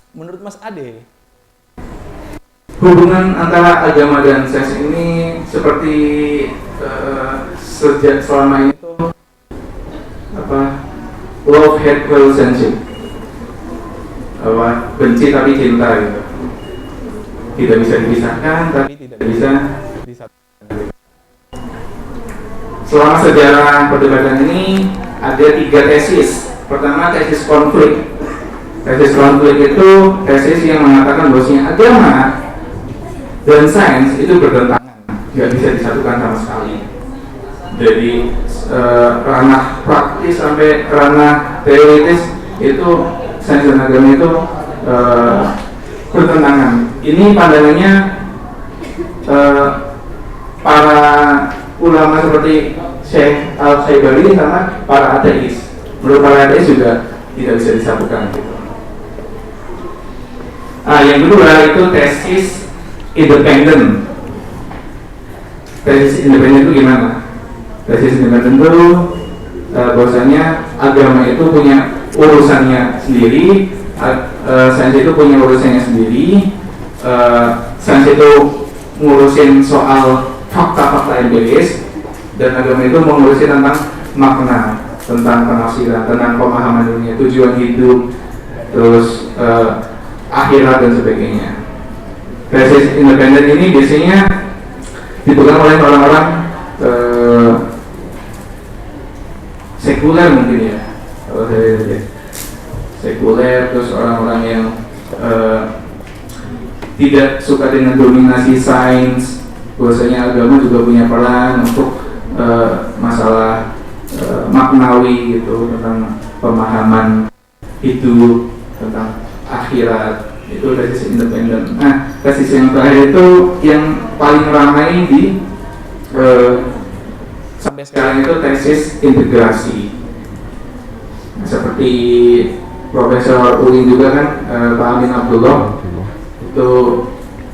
Speaker 4: Menurut Mas Ade, hubungan antara agama dan sains ini seperti sejak selama ini tuh love hate relationship, benci tapi cinta gitu, tidak bisa dipisahkan tapi tidak bisa disatukan. Selama sejarah perdebatan ini ada 3 tesis. Pertama, tesis konflik. Tesis konflik itu tesis yang mengatakan bahwasanya agama dan sains itu bertentangan, nggak bisa disatukan sama sekali. Dari ranah praktis sampai ranah teoritis itu sains dan agama itu bertentangan. Ini pandangannya para ulama seperti Syekh Al-Khaibari sama para ateis. Menurut para ateis juga tidak bisa disatukan gitu. Yang kedua itu tesis independen. Tesis independen itu gimana? Tesis independen itu bahwasanya agama itu punya urusannya sendiri, sains itu punya urusannya sendiri. Sains itu ngurusin soal fakta-fakta empiris, dan agama itu mengurusin tentang makna, tentang penafsiran, tentang pemahaman dunia, tujuan hidup, terus akhirat dan sebagainya. Tesis independen ini biasanya dipegang oleh orang-orang sekuler mungkin ya, kalau saya lihat sekuler, terus orang-orang yang tidak suka dengan dominasi sains. Bahwasanya agama juga punya peran untuk masalah maknawi gitu, tentang pemahaman hidup, tentang akhirat. Itu tesis independen. Nah, tesis yang terakhir itu yang paling ramai di sampai sekarang itu tesis integrasi. Nah, seperti Profesor UIN juga kan, Pak Amin Abdullah itu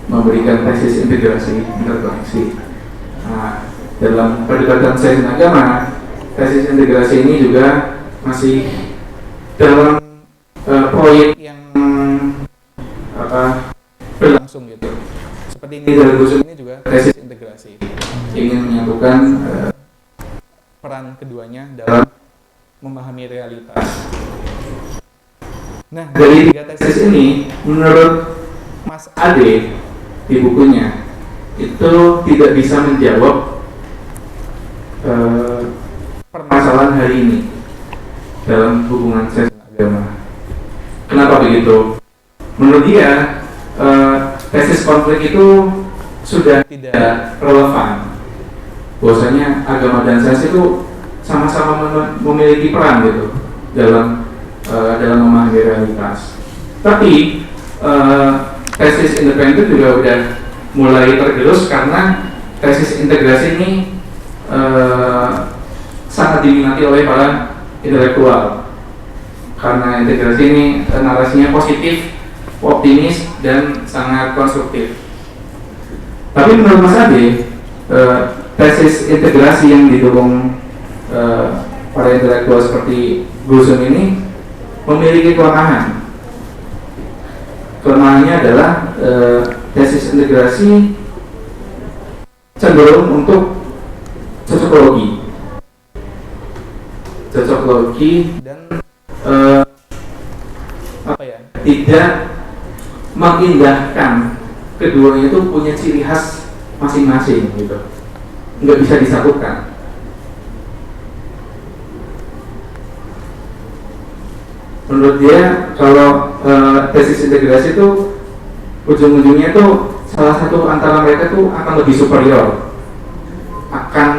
Speaker 4: memberikan tesis integrasi interkoneksi. Nah, dalam perdebatan sains dan agama, tesis integrasi ini juga masih dalam proyek yang berlangsung gitu. Seperti ini dalam Gusum ini juga tesis integrasi, ingin menyatukan peran keduanya dalam memahami realitas. Nah, dari 3 tesis ini, menurut Mas Ade di bukunya itu tidak bisa menjawab permasalahan hari ini dalam hubungan sains dan agama. Kenapa begitu? Menurut dia tesis konflik itu sudah tidak relevan. Bahwasanya agama dan sains itu sama-sama memiliki peran gitu dalam memahami realitas. Tapi tesis independen juga udah mulai tergerus karena tesis integrasi ini sangat diminati oleh para intelektual, karena integrasi ini narasinya positif, optimis, dan sangat konstruktif. Tapi menurut Mas Ade, tesis integrasi yang didukung para intelektual seperti Gusum ini memiliki kelemahan. Kelemahannya adalah tesis integrasi cenderung untuk cocokologi dan tidak mengindahkan. Keduanya itu punya ciri khas masing-masing gitu, nggak bisa disatukan. Menurut dia, kalau tesis integrasi itu ujung-ujungnya itu salah satu antara mereka tuh akan lebih superior, akan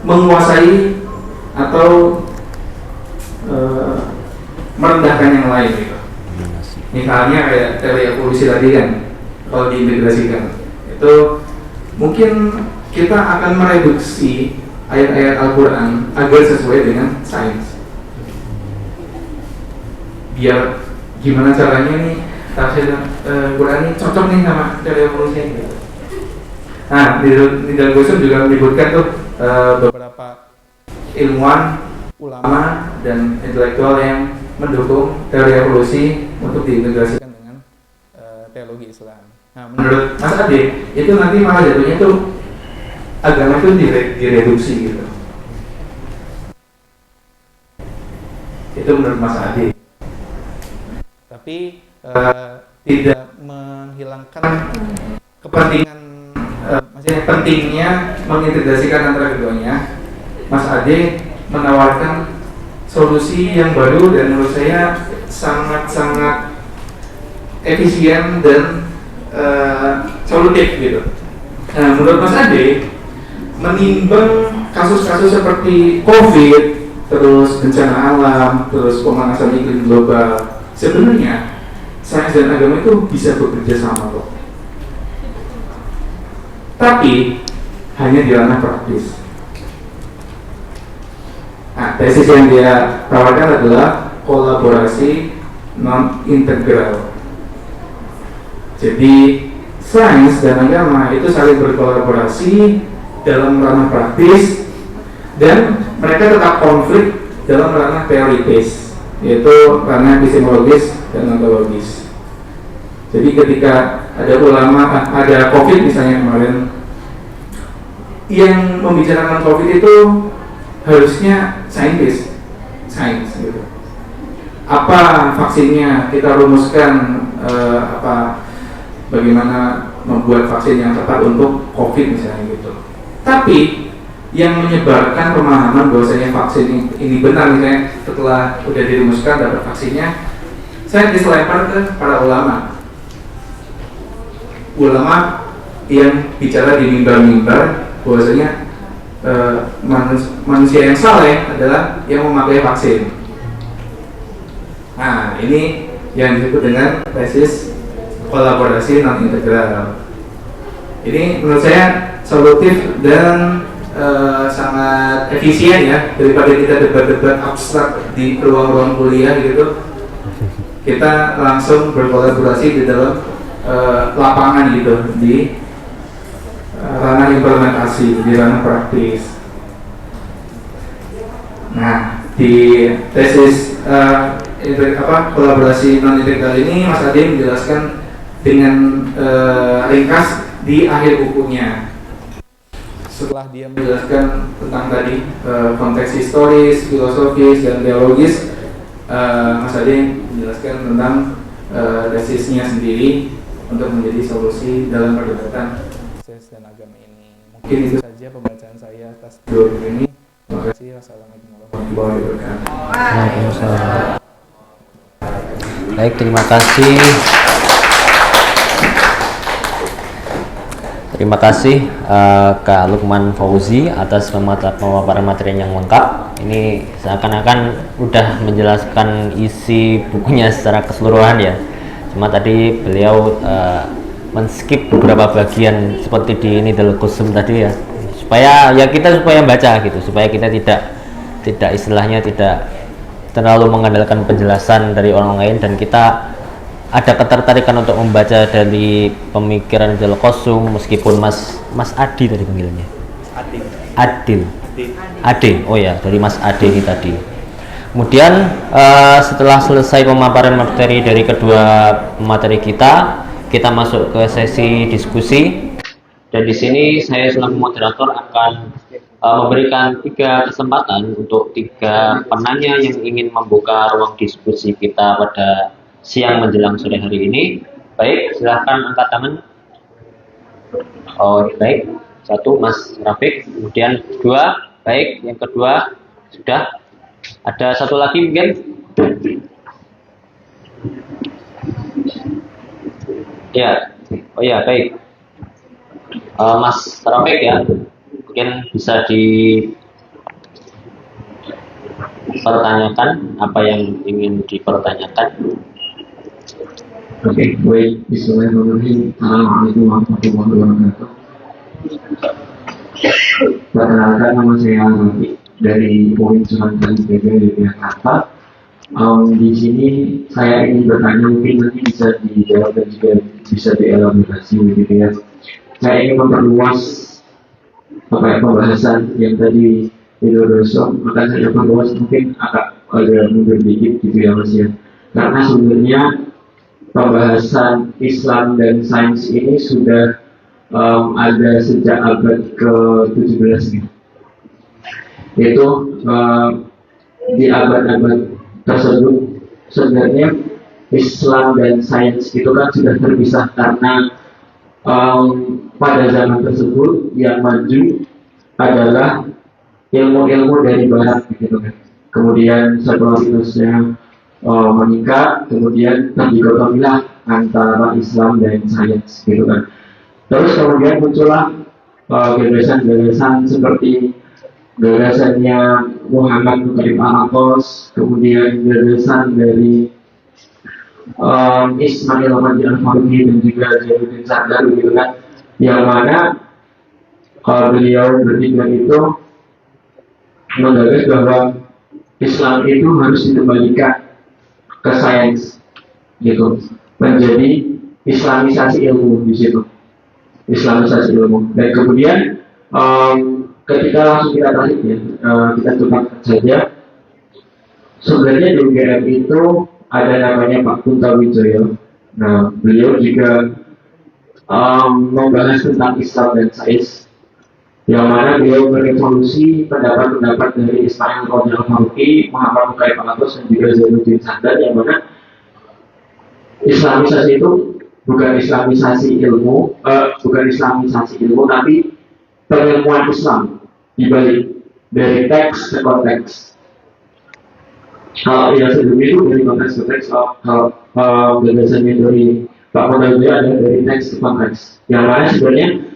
Speaker 4: menguasai atau merendahkan yang lain gitu. Misalnya kayak teori evolusi tadi kan, kalau diintegrasikan itu mungkin kita akan mereduksi ayat-ayat Al-Quran agar sesuai dengan sains. Biar gimana caranya nih tafsir Quran ini cocok nih sama teori evolusi gitu. Nah, di dalam Gusum juga menyebutkan tuh beberapa ilmuwan, ulama, dan intelektual yang mendukung teori evolusi untuk diintegrasikan dengan teologi Islam. Nah, menurut Mas Ade itu nanti malah jatuhnya itu agama itu direduksi gitu. Itu menurut Mas Ade. Tapi tidak menghilangkan kepentingan, maksudnya pentingnya mengintegrasikan antara keduanya. Mas Ade menawarkan solusi yang baru dan menurut saya sangat-sangat efisien dan solutif gitu. Nah, menurut Mas Ade, menimbang kasus-kasus seperti COVID, terus bencana alam, terus pemanasan iklim global, sebenarnya sains dan agama itu bisa bekerja sama kok. Tapi hanya di ranah praktis. Nah, tesis yang dia tawarkan adalah kolaborasi non-integral. Jadi sains dan agama itu saling berkolaborasi dalam ranah praktis dan mereka tetap konflik dalam ranah teoritis, yaitu ranah epistemologis dan ontologis. Jadi ketika ada ulama, ada COVID misalnya kemarin, yang membicarakan COVID itu harusnya sains gitu. Apa vaksinnya, kita rumuskan bagaimana membuat vaksin yang tepat untuk COVID misalnya gitu. Tapi yang menyebarkan pemahaman bahwasanya vaksin ini benar misalnya setelah udah dirumuskan dapat vaksinnya, saya diselempar ke para ulama yang bicara di mimbar-mimbar bahwasanya manusia yang saleh adalah yang memakai vaksin. Nah, ini yang disebut dengan tesis kolaborasi non-integral. Ini menurut saya solutif dan sangat efisien ya, daripada kita debat-debat abstrak di ruang-ruang kuliah gitu. Kita langsung berkolaborasi di dalam lapangan gitu, di ranah implementasi, di ranah praktis. Nah, di tesis kolaborasi non-integral ini Mas Ade menjelaskan dengan ringkas di akhir bukunya. Setelah dia menjelaskan tentang tadi konteks historis, filosofis, dan teologis, Mas Ade menjelaskan tentang tesisnya sendiri untuk menjadi solusi dalam perdebatan sains dan agama ini. Mungkin itu saja pembacaan saya atas dua buku ini. Terima kasih. Wassalamualaikum warahmatullahi wabarakatuh.
Speaker 1: Waalaikumsalam. Baik, terima kasih. Terima kasih Kak Lukman Fauzi atas pemaparan materi yang lengkap. Ini seakan-akan udah menjelaskan isi bukunya secara keseluruhan ya. Cuma tadi beliau men-skip beberapa bagian seperti di Nidal Qusum tadi ya. Supaya baca gitu, supaya kita tidak istilahnya tidak terlalu mengandalkan penjelasan dari orang lain, dan kita ada ketertarikan untuk membaca dari pemikiran Nidal Qusum, meskipun Mas Adi tadi panggilannya. Ade. Oh ya, dari Mas Ade ini tadi. Kemudian setelah selesai pemaparan materi dari kedua materi kita masuk ke sesi diskusi. Dan di sini saya selaku moderator akan memberikan 3 kesempatan untuk 3 penanya yang ingin membuka ruang diskusi kita pada siang menjelang sore hari ini. Baik, silahkan angkat tangan. Oh, baik. 1 Mas Rafiq, kemudian 2, baik, yang kedua sudah. Ada 1 lagi mungkin? Ya, oh ya, baik. Mas Rafiq ya, mungkin bisa dipertanyakan apa yang ingin dipertanyakan.
Speaker 3: Oke, baik. Bismillahirrahmanirrahim. Assalamualaikum warahmatullahi wabarakatuh. Perkenalkan, nama saya Rafiq dari Poin Sumatera IPB di Jakarta. Di sini saya ingin bertanya, mungkin nanti bisa dijawab dan juga bisa dielaborasi begitu ya. Saya ingin memperluas pembahasan yang tadi Widodo, maka saya perluas mungkin agak mundur dikit gitu ya Mas ya. Karena sebenarnya
Speaker 5: pembahasan Islam dan sains ini sudah ada sejak abad ke-17. Itu di abad-abad tersebut sebenarnya Islam dan sains itu kan sudah terpisah karena pada zaman tersebut yang maju adalah ilmu-ilmu dari barat gitu kan. Kemudian sekularismenya meningkat, kemudian terdikotomilah antara Islam dan sains gitu kan. Terus kemudian muncullah gagasan-gagasan seperti gagasannya Muhammad Muqarrib Al-Aqas, kemudian gagasan dari Ismail Marzuki Al-Farabi dan juga Jainuddin Sa'dar gitu kan, yang mana beliau bertiga itu menggagas bahwa Islam itu harus dikembalikan ke sains gitu, menjadi Islamisasi ilmu di situ, Islamisasi ilmu. Dan kemudian ketika langsung kita tarik ya, kita tunjukkan saja sebenarnya di UGM itu ada namanya Pak Kunto Wijoyo. Nah, beliau juga membahas tentang Islam dan sains, yang mana beliau merevolusi pendapat-pendapat dari Ismail Marzuki Al-Farabi, Muhammad Muqarrib Al-Aqas dan juga Jainuddin Sa'dar, yang mana Islamisasi itu bukan Islamisasi ilmu, tapi pengilmuan Islam dibalik dari teks ke konteks. Kalau yang sebelum itu dari konteks ke teks, kalau gagasannya dari Pak Kunto ada dari teks ke konteks, yang mana sebenarnya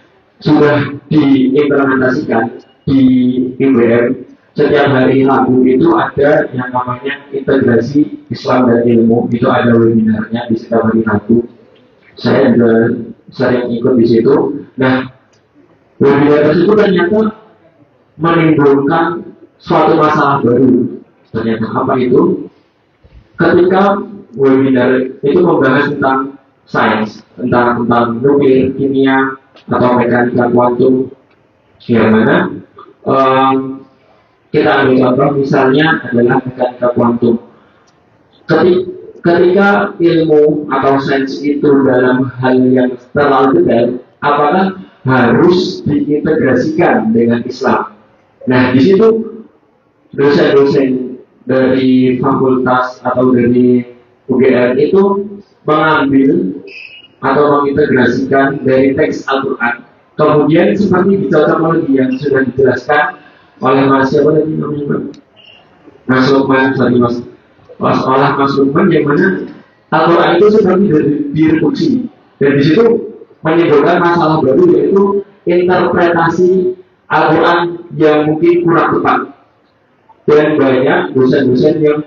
Speaker 5: sudah diimplementasikan di IBM. Setiap hari Rabu itu ada yang namanya integrasi Islam dan ilmu, itu ada webinarnya di setiap hari Rabu. Saya juga sering ikut di situ. Nah, webinar tersebut ternyata menimbulkan suatu masalah baru. Ternyata apa itu? Ketika webinar itu membahas tentang sains, tentang nuklir, kimia, atau mekanika kuantum, yang mana kita ambil contoh misalnya adalah mekanika kuantum. Ketika ilmu atau sains itu dalam hal yang terlalu detail, apakah harus diintegrasikan dengan Islam? Nah, di situ dosen-dosen dari fakultas atau dari UGM itu mengambil atau mengintegrasikan dari teks Al-Quran. Kemudian seperti dicocokologi yang sudah dijelaskan oleh Mas siapa tadi namanya, Mas Lukman tadi, oleh Mas Lukman, yang mana Al-Quran itu seperti direduksi, dan di situ menimbulkan masalah baru, yaitu interpretasi Al-Quran yang mungkin kurang tepat, dan banyak dosen-dosen yang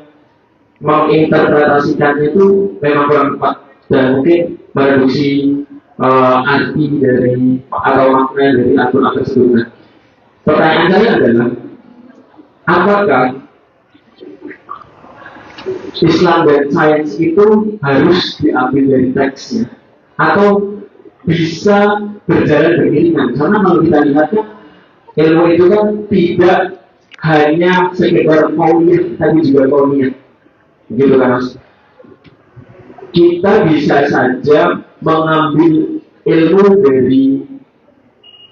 Speaker 5: menginterpretasikannya itu memang kurang tepat dan mungkin mereduksi arti dari atau makna dari Al-Quran tersebut. Pertanyaan saya adalah, apakah Islam dan sains itu harus diambil dari teksnya atau bisa berjalan beriringan? Karena kalau kita lihat kan, ilmu itu kan tidak hanya sekedar kauniyah, tapi juga kauniyah, gitu kan Mas? Kita bisa saja mengambil ilmu dari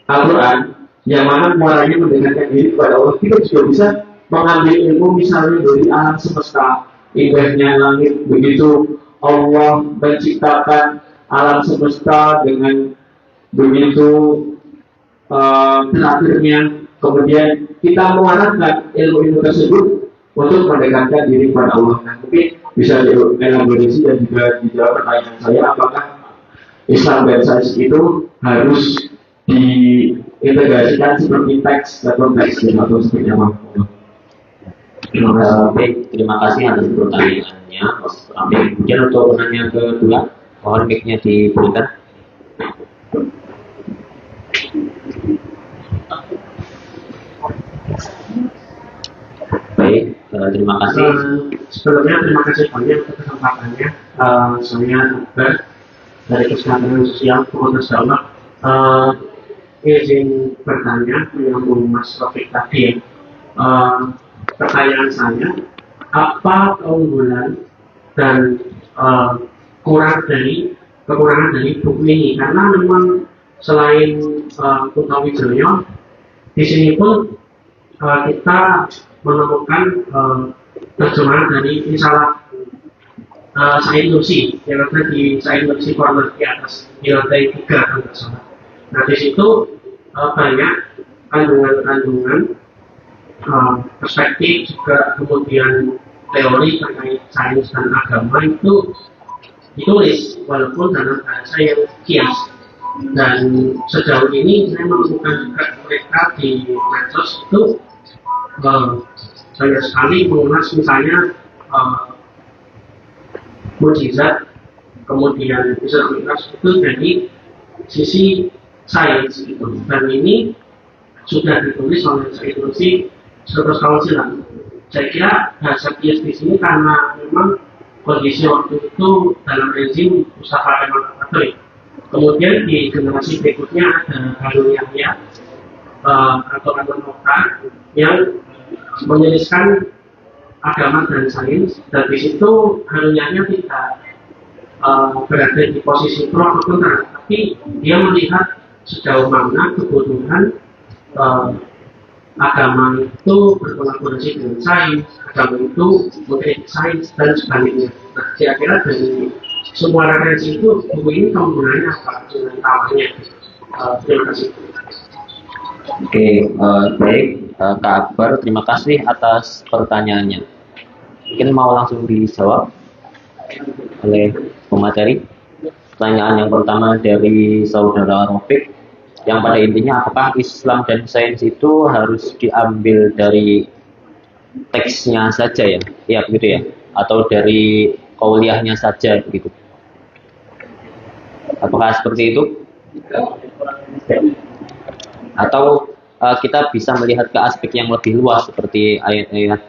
Speaker 5: Al-Quran yang mana muaranya mendekatkan diri kepada Allah. Kita juga bisa mengambil ilmu misalnya dari alam semesta, indahnya langit, begitu Allah menciptakan alam semesta dengan begitu terakhirnya, kemudian kita mengarahkan ilmu-ilmu tersebut untuk mendekatkan diri kepada Allah. Nah, mungkin bisa dielaborasi dan juga dijawab pertanyaan saya, apakah Islam dan sains itu harus diintegrasikan seperti teks atau teks atau seperti apa?
Speaker 3: Baik, terima kasih atas pertanyaannya, Mas Amir. Kemudian untuk pertanyaan kedua, mohon mic-nya diberikan. Baik, terima kasih.
Speaker 5: Sebelumnya terima kasih banyak atas kesempatannya. Saya Akbar dari Kesehatan Sosial Fakultas Dakwah. Izin bertanya menyambung Mas Rafiq tadi. Pertanyaan saya, apa keunggulan dan kekurangan dari buku ini, karena memang selain Kunto Wijoyo, di sini pun kita menemukan terjemahan dari risalah Said Nursi yang ada di Said Nursi corner di atas di lantai 3 kalau tidak salah. Nah di situ banyak kandungan-kandungan perspektif, juga kemudian teori terkait sains dan agama itu ditulis walaupun dalam bahasa yang kias. Dan sejauh ini saya menemukan juga mereka di medsos itu banyak sekali mengulas misalnya mukjizat, kemudian bisa mengulas itu dari sisi sains gitu. Dan ini sudah ditulis oleh Said Nursi 100 tahun silam. Saya kira bahasa kias di sini karena memang kondisi waktu itu dalam rezim Mustafa Kemal Atatürk. Kemudian di generasi berikutnya ada Harun Yahya atau Anwar Mokhtar yang menuliskan agama dan sains, dan di situ Harun Yahya tidak berada di posisi pro atau kontra, tapi dia melihat sejauh mana kebutuhan agama itu berkolaborasi dengan sains, agama itu mengkritik sains dan sebagainya. Nah, kira-kira dari semua referensi itu buku ini penggunanya apa dengan tawarnya? Terima kasih.
Speaker 1: Oke, baik Kak Akbar, terima kasih atas pertanyaannya. Mungkin mau langsung dijawab oleh pemateri. Pertanyaan yang pertama dari saudara Rofik, yang pada intinya apakah Islam dan sains itu harus diambil dari teksnya saja ya? Iya begitu ya? Atau dari qauliyahnya saja begitu? Apakah seperti itu? Atau kita bisa melihat ke aspek yang lebih luas seperti ayat-ayat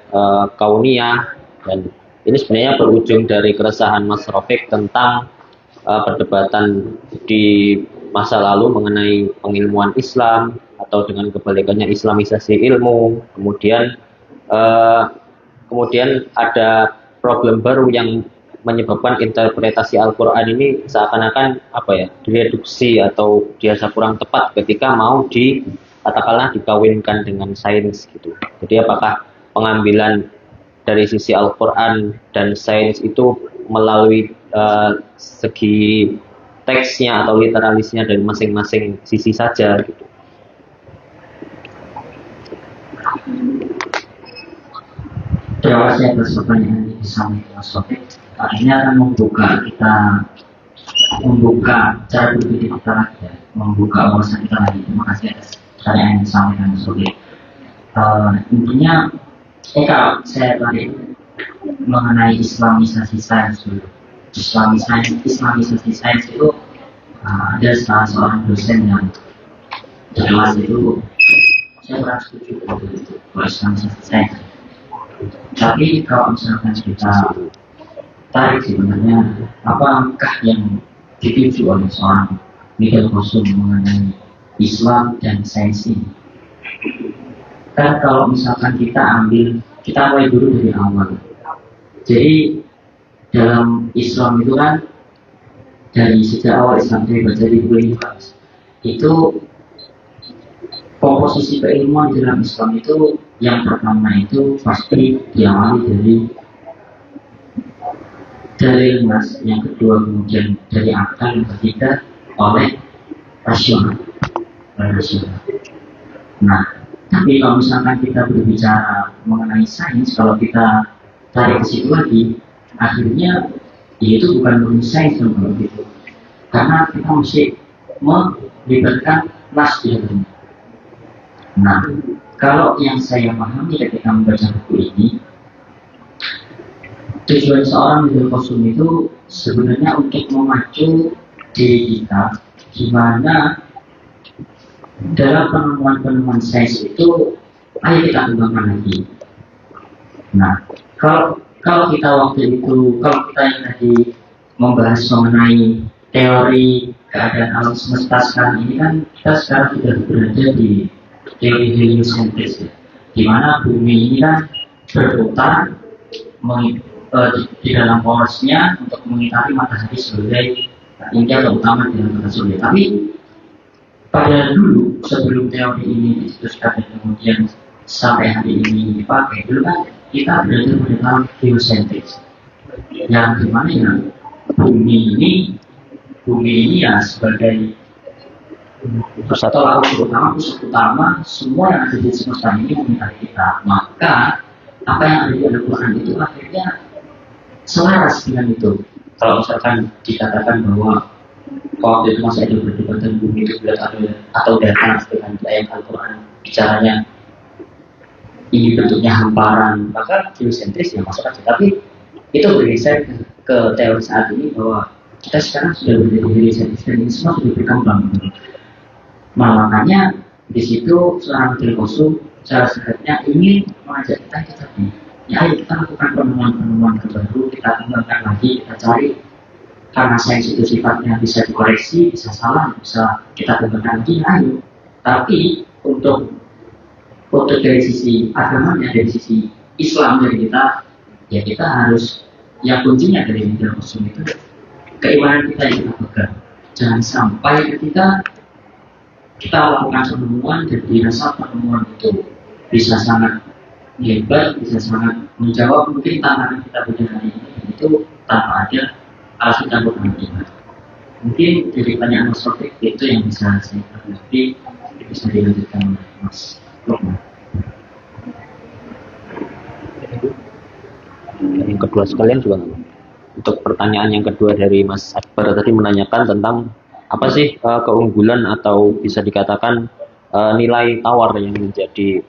Speaker 1: kauniyah, dan ini sebenarnya berujung dari keresahan Mas Rofik tentang perdebatan di masa lalu mengenai pengilmuan Islam atau dengan kebalikannya islamisasi ilmu. Kemudian ada problem baru yang menyebabkan interpretasi Al-Quran ini seakan-akan direduksi atau dirasa kurang tepat ketika mau katakanlah dikawinkan dengan sains gitu. Jadi apakah pengambilan dari sisi Al-Quran dan sains itu melalui segi teksnya atau literalisnya dari masing-masing sisi saja gitu.
Speaker 3: Terima kasih atas pertanyaan yang disampaikan Mas Sofik. Ini akan membuka cara berpikir kita lagi ya, membuka wawasan kita lagi. Terima kasih atas pertanyaan yang disampaikan Mas Sofik. Intinya, kalau saya tadi mengenai islamisasi sains dulu. Islamisasi sains itu ada salah seorang dosen yang jelas itu saya kurang setuju kalau islamisasi sains. Tapi kalau misalkan kita tarik sebenarnya apakah yang dituju oleh seorang Michael Kosum mengenai Islam dan sains ini? Kan kalau misalkan kita mulai dulu dari awal. Jadi dalam Islam itu kan dari sejak awal Islam dari itu komposisi keilmuan dalam Islam itu yang pertama itu pasti diawali dari dalil nas, yang kedua kemudian dari akal, yang ketiga oleh rasional. Nah, tapi kalau misalkan kita berbicara mengenai sains, kalau kita tarik ke situ lagi, akhirnya itu bukan murni sains kalau gitu, karena kita mesti melibatkan nas di dalamnya. Nah, kalau yang saya pahami ketika membaca buku ini, tujuan seorang Michael Kosum itu sebenarnya untuk memacu diri kita gimana dalam penemuan sains itu ayo kita kembangkan lagi. Nah, kalau kita waktu itu, kalau kita yang tadi membahas mengenai teori keadaan alam semesta sekarang ini kan kita sekarang sudah berada di teori heliosentris, di mana bumi ini kan berputar di dalam porosnya untuk mengitari matahari sebagai inti atau utama di dalam mata surya. Tapi pada dulu sebelum teori ini dicetuskan dan kemudian sampai hari ini dipakai, dulu kan kita berada pada tahap geosentris, yang dimana ya bumi ini ya sebagai pusat utama semua yang ada di semesta ini mengitari kita. Maka apa yang ada di Al-Quran itu akhirnya selaras dengan itu. Kalau misalkan dikatakan bahwa waktu itu masih ada perdebatan bumi itu bulat atau datar dengan ayat Al-Quran bicaranya ini bentuknya hamparan, maka geosentris ya masuk aja. Tapi itu bergeser ke teori saat ini bahwa kita sekarang sudah menjadi geosentris dan ini semua sudah berkembang. Makanya di situ seorang filsuf secara singkatnya ingin mengajak kita tadi, ya ayo kita lakukan penemuan-penemuan terbaru, kita kembangkan lagi, kita cari, karena sains itu sifatnya bisa dikoreksi, bisa salah, bisa kita kembangkan lagi, ayo. Tapi untuk dari sisi agamanya, dari sisi Islam dari kita, ya kita harus, yang kuncinya dari filsuf itu keimanan kita yang kita pegang. Jangan sampai ketika kita lakukan penemuan dan dirasa penemuan itu bisa sangat hebat, bisa sangat menjawab mungkin tantangan kita pada hari ini, itu tanpa ada alasan campur iman. Mungkin dari pertanyaan Mas Taufik itu yang bisa saya tanggapi, bisa dilanjutkan oleh Mas Lukman.
Speaker 1: Yang kedua sekalian juga untuk pertanyaan yang kedua dari Mas Akbar tadi menanyakan tentang apa sih keunggulan atau bisa dikatakan nilai tawar yang menjadi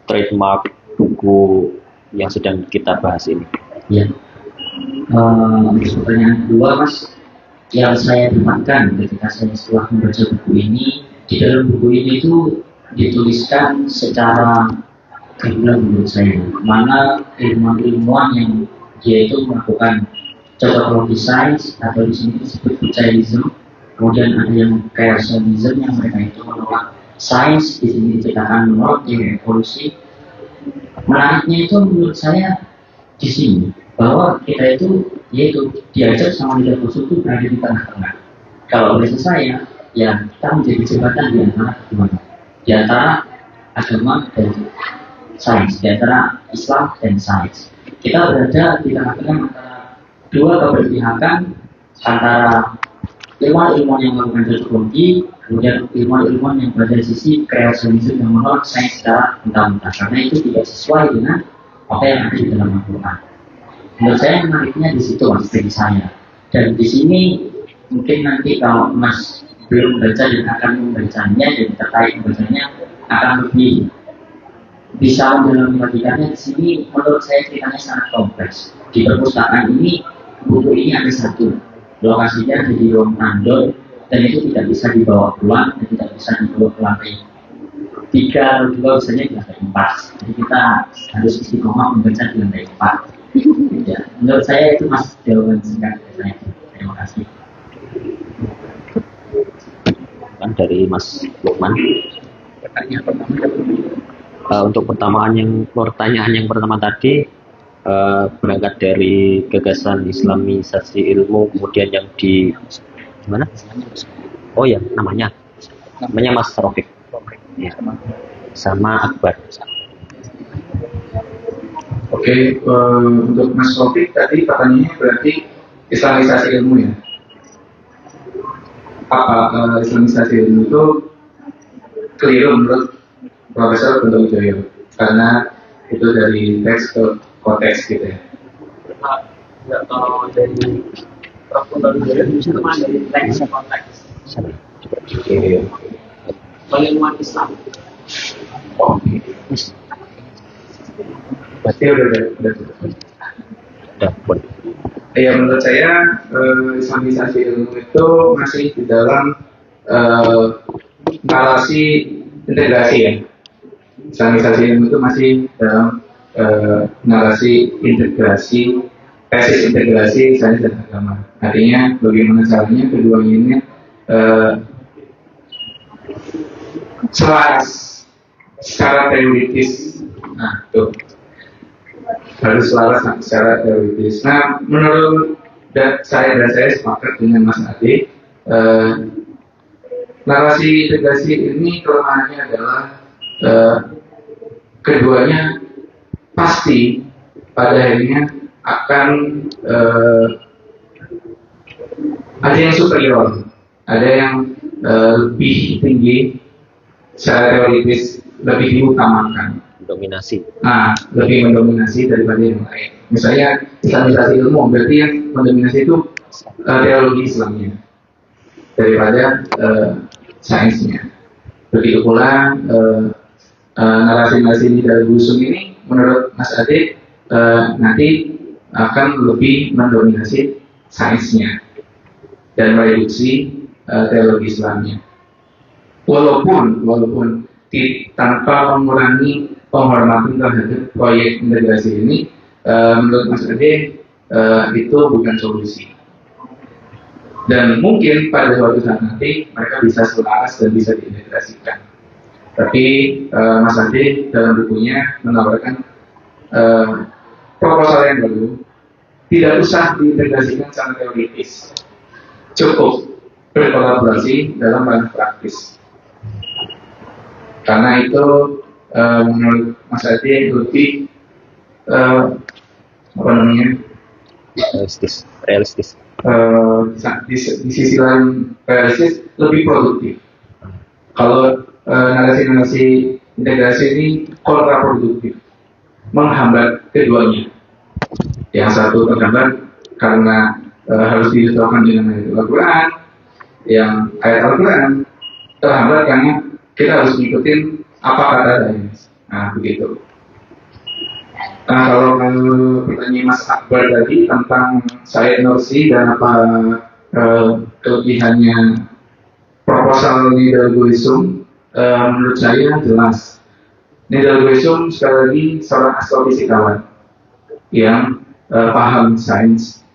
Speaker 1: trademark buku yang sedang kita bahas ini.
Speaker 3: Ya, pertanyaan kedua Mas, yang saya dapatkan ketika saya setelah membaca buku ini, di dalam buku ini itu dituliskan secara gamblang menurut saya, mana ilmuwan yang dia itu melakukan cocokologi sains atau di sini disebut Bucailism. Kemudian ada yang creationism yang mereka itu menolak sains, di sini dikatakan menolak teori evolusi. Menariknya itu menurut saya di sini bahwa kita itu yaitu diajak sama lidah khusus itu berada di tengah-tengah. Kalau bahasa saya, ya kita menjadi jembatan di antara keduanya, di antara agama dan sains, di antara Islam dan sains. Kita berada di tengah-tengah antara dua keberpihakan, antara ilmuwan yang melakukan cocokologi, kemudian ilmuwan yang berada di sisi kreasionisme yang menolak sains secara mentah-mentah, karena itu tidak sesuai dengan apa yang ada di dalam Al-Quran. Menurut saya menariknya di situ Mas, bagi saya. Dan di sini mungkin nanti kalau Mas belum membaca dan akan membacanya dan terkait membacanya akan lebih bisa mendalami logikanya. Di sini menurut saya ceritanya sangat kompleks. Di perpustakaan ini buku ini ada satu, lokasinya di ruang mandor, dan itu tidak bisa dibawa pulang dan tidak bisa dibawa ke lantai 3 atau 2, biasanya di lantai 4. Jadi kita harus istiqomah membaca di lantai 4. Ya, menurut saya itu Mas jawaban singkat dari saya. Terima kasih.
Speaker 1: Kan dari Mas Lukman.
Speaker 3: Pertanyaan pertama.
Speaker 1: Untuk pertanyaan yang pertama tadi, berangkat dari gagasan Islamisasi ilmu, kemudian yang di gimana? Oh ya, namanya Mas Taufik, ya, sama Akbar.
Speaker 4: Oke, untuk Mas Taufik tadi pertanyaannya berarti Islamisasi ilmu ya? Apa Islamisasi ilmu itu keliru menurut Profesor Guntur Wijoyo? Karena itu dari teks ke konteks gitu ya?
Speaker 3: Ya, kalau dari Profesor Wijoyo itu dari teks ke konteks.
Speaker 1: Oke.
Speaker 3: Ilmuwan Islam.
Speaker 4: Oke. Pasti udah
Speaker 1: Dapat.
Speaker 4: Ya, menurut saya Islamisasi ilmu itu masih di dalam narasi integrasi ya. Islamisasi ilmu itu masih dalam narasi integrasi, tesis integrasi sains dan agama. Artinya bagaimana caranya keduanya ini selaras secara teoritis. Nah, tuh. harus selaras secara teoritis. Nah, menurut saya sepakat dengan Mas Ade, narasi integrasi ini kelemahannya adalah keduanya pasti pada akhirnya akan ada yang superior, ada yang lebih tinggi secara teoritis, lebih diutamakan,
Speaker 1: Dominasi.
Speaker 4: lebih mendominasi daripada yang lain. Misalnya Islamisasi ilmu, berarti yang mendominasi itu teologi Islamnya daripada sainsnya. Begitu pula narasi-narasi di dalam Gusum ini menurut Mas Ade nanti akan lebih mendominasi sainsnya dan mereduksi teologi Islamnya. Walaupun tanpa mengurangi penghormatan terhadap proyek integrasi ini, menurut Mas Ade itu bukan solusi. Dan mungkin pada suatu saat nanti mereka bisa selaras dan bisa diintegrasikan. Tapi Mas Ade dalam bukunya menawarkan proposal yang baru, tidak usah diintegrasikan secara teoritis, cukup berkolaborasi dalam ranah praktis. Karena itu menurut Mas Ade lebih
Speaker 1: realistis.
Speaker 4: Di sisi lain realistis, lebih produktif. Kalau narasi-narasi integrasi ini kontraproduktif, menghambat keduanya. Yang satu terhambat karena harus disesuaikan dengan ayat Al-Quran, yang ayat Al-Quran terhambat karena kita harus ngikutin apa kata sains. Begitu. Kalau pertanyaan Mas Akbar tadi tentang Said Nursi dan apa kelebihannya proposal Nidal Guisum, menurut saya jelas. Nidal Guisum sekali lagi seorang astrofisikawan yang paham sains,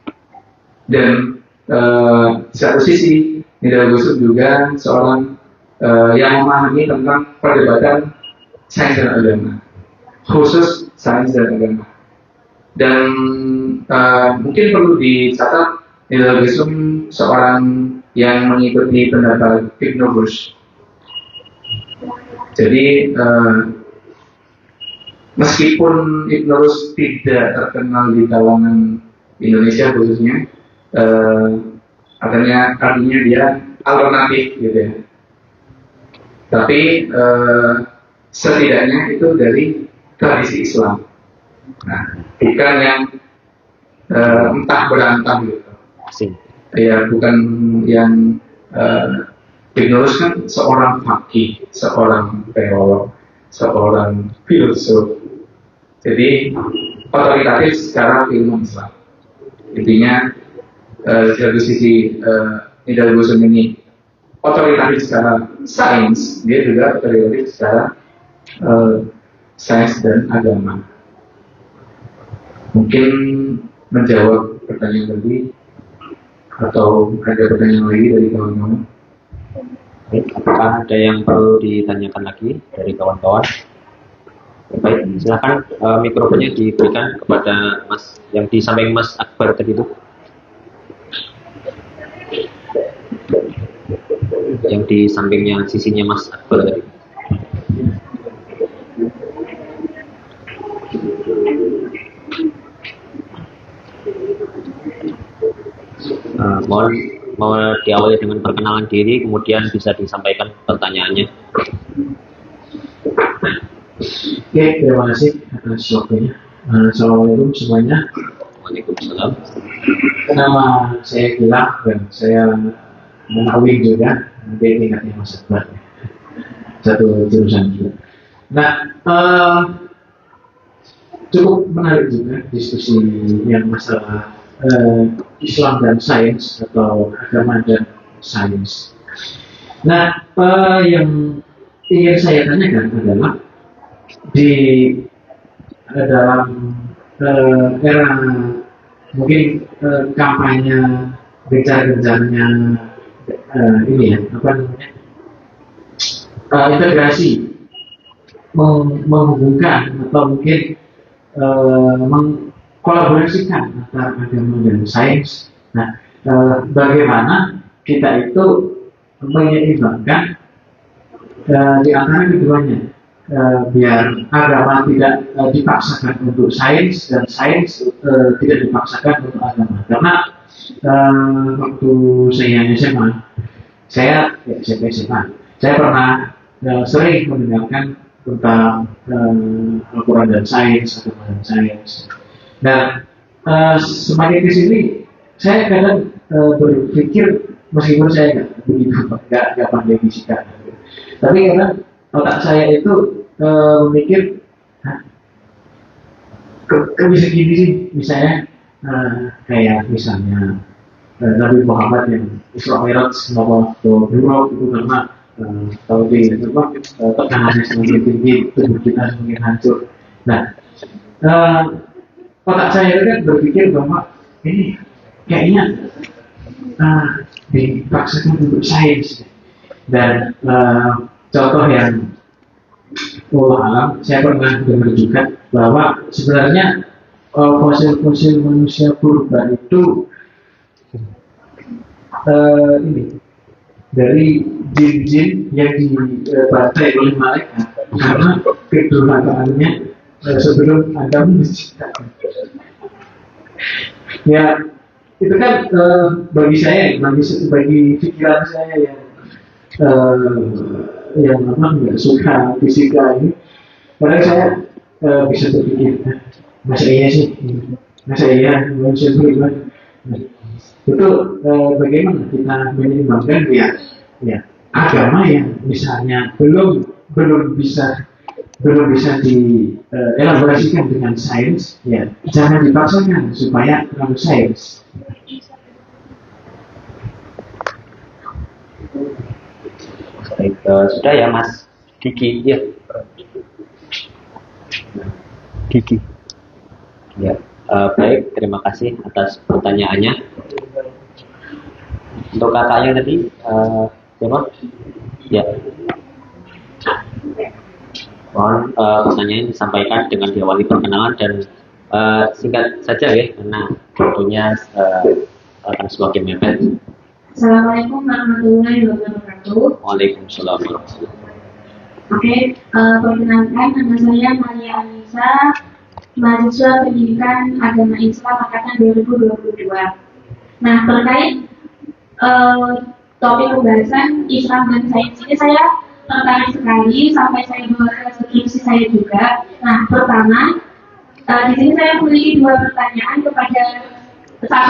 Speaker 4: dan di satu sisi Nidal Guisum juga seorang yang memahami tentang perdebatan sains dan agama, khusus sains dan agama. Dan mungkin perlu dicatat, Nidal Guisum seorang yang mengikuti pendapat Ibn Rushd. Jadi meskipun Ibn Rushd tidak terkenal di kalangan Indonesia khususnya, artinya dia alternatif gitu ya. Tapi setidaknya itu dari tradisi Islam. Bukan yang entah berantah gitu. Ya, bukan yang Ibn Rushd kan seorang faqih, seorang teolog, seorang filsuf. Jadi otoritatif secara ilmu Islam. Intinya di satu sisi Nidal Guisum ini otoritatif secara sains, dia juga otoritatif secara sains dan agama. Mungkin menjawab pertanyaan tadi, atau ada pertanyaan lagi dari kawan-kawan?
Speaker 1: Apakah ada yang perlu ditanyakan lagi dari kawan-kawan? Baik, silakan mikrofonnya diberikan kepada Mas yang di samping Mas Akbar tadi itu. Yang di sampingnya sisinya Mas Akbar tadi. Mohon diawali dengan perkenalan diri, kemudian bisa disampaikan pertanyaannya.
Speaker 5: Oke, terima kasih atas waktunya. Assalamualaikum semuanya.
Speaker 1: Waalaikumsalam.
Speaker 5: Nama saya Gilang dan saya mengawin juga, nanti tingkatnya Mas Akbar, satu jurusan juga. Nah, cukup menarik juga diskusi yang masalah Islam dan sains atau agama dan sains. Nah, yang ingin saya tanyakan adalah di dalam era mungkin kampanye gencar-gencarnya ini ya, apa namanya, integrasi menghubungkan atau mungkin mengkolaborasikan antara agama dan sains. Nah, bagaimana kita itu menyeimbangkan di antara keduanya, biar agama tidak dipaksakan untuk sains dan sains tidak dipaksakan untuk agama. Karena waktu saya SMA, saya pernah sering mendengarkan tentang Al-Quran dan sains, agama dan sains. Dan semakin ke sini, saya kadang berpikir, meskipun saya nggak pandai fisika, tapi kadang otak saya itu memikir, kok bisa gini sih? Misalnya kayak misalnya Nabi Muhammad yang Isra Mi'raj sama Beliau itu karena kalau di tekanannya semakin tinggi, tubuh kita semakin hancur. Nah, otak saya itu kan berpikir bahwa ini kayaknya dipaksakan untuk sains. Dan contoh yang Allah alam, saya pernah dengar juga bahwa sebenarnya fosil-fosil manusia purba itu ini dari jin-jin yang dibantai oleh malaikat karena kedurhakaannya sebelum Adam diciptakan. Ya, itu kan bagi saya, bagi pikiran saya yang nggak suka fisika ini, kadang saya bisa berpikir, masa iya manusia beriman. Itu bagaimana kita menyeimbangkan ya agama yang misalnya belum bisa dielaborasikan dengan sains, ya jangan dipaksakan supaya terlalu sains.
Speaker 1: Baik, sudah ya Mas Diki, ya. Diki. Ya, baik, terima kasih atas pertanyaannya. Untuk kakaknya tadi, siapa? Ya. Mohon pertanyaan disampaikan dengan diawali perkenalan dan singkat saja ya, karena waktunya akan semakin mepet.
Speaker 2: Assalamualaikum warahmatullahi wabarakatuh.
Speaker 1: Waalaikumsalam warahmatullahi wabarakatuh.
Speaker 2: Oke, perkenalkan nama saya Maria Anissa, mahasiswa pendidikan agama Islam angkatan 2022. Nah, terkait topik pembahasan Islam dan sains ini saya tertarik sekali sampai saya membuat skripsi saya juga. Nah, pertama, di sini saya memiliki satu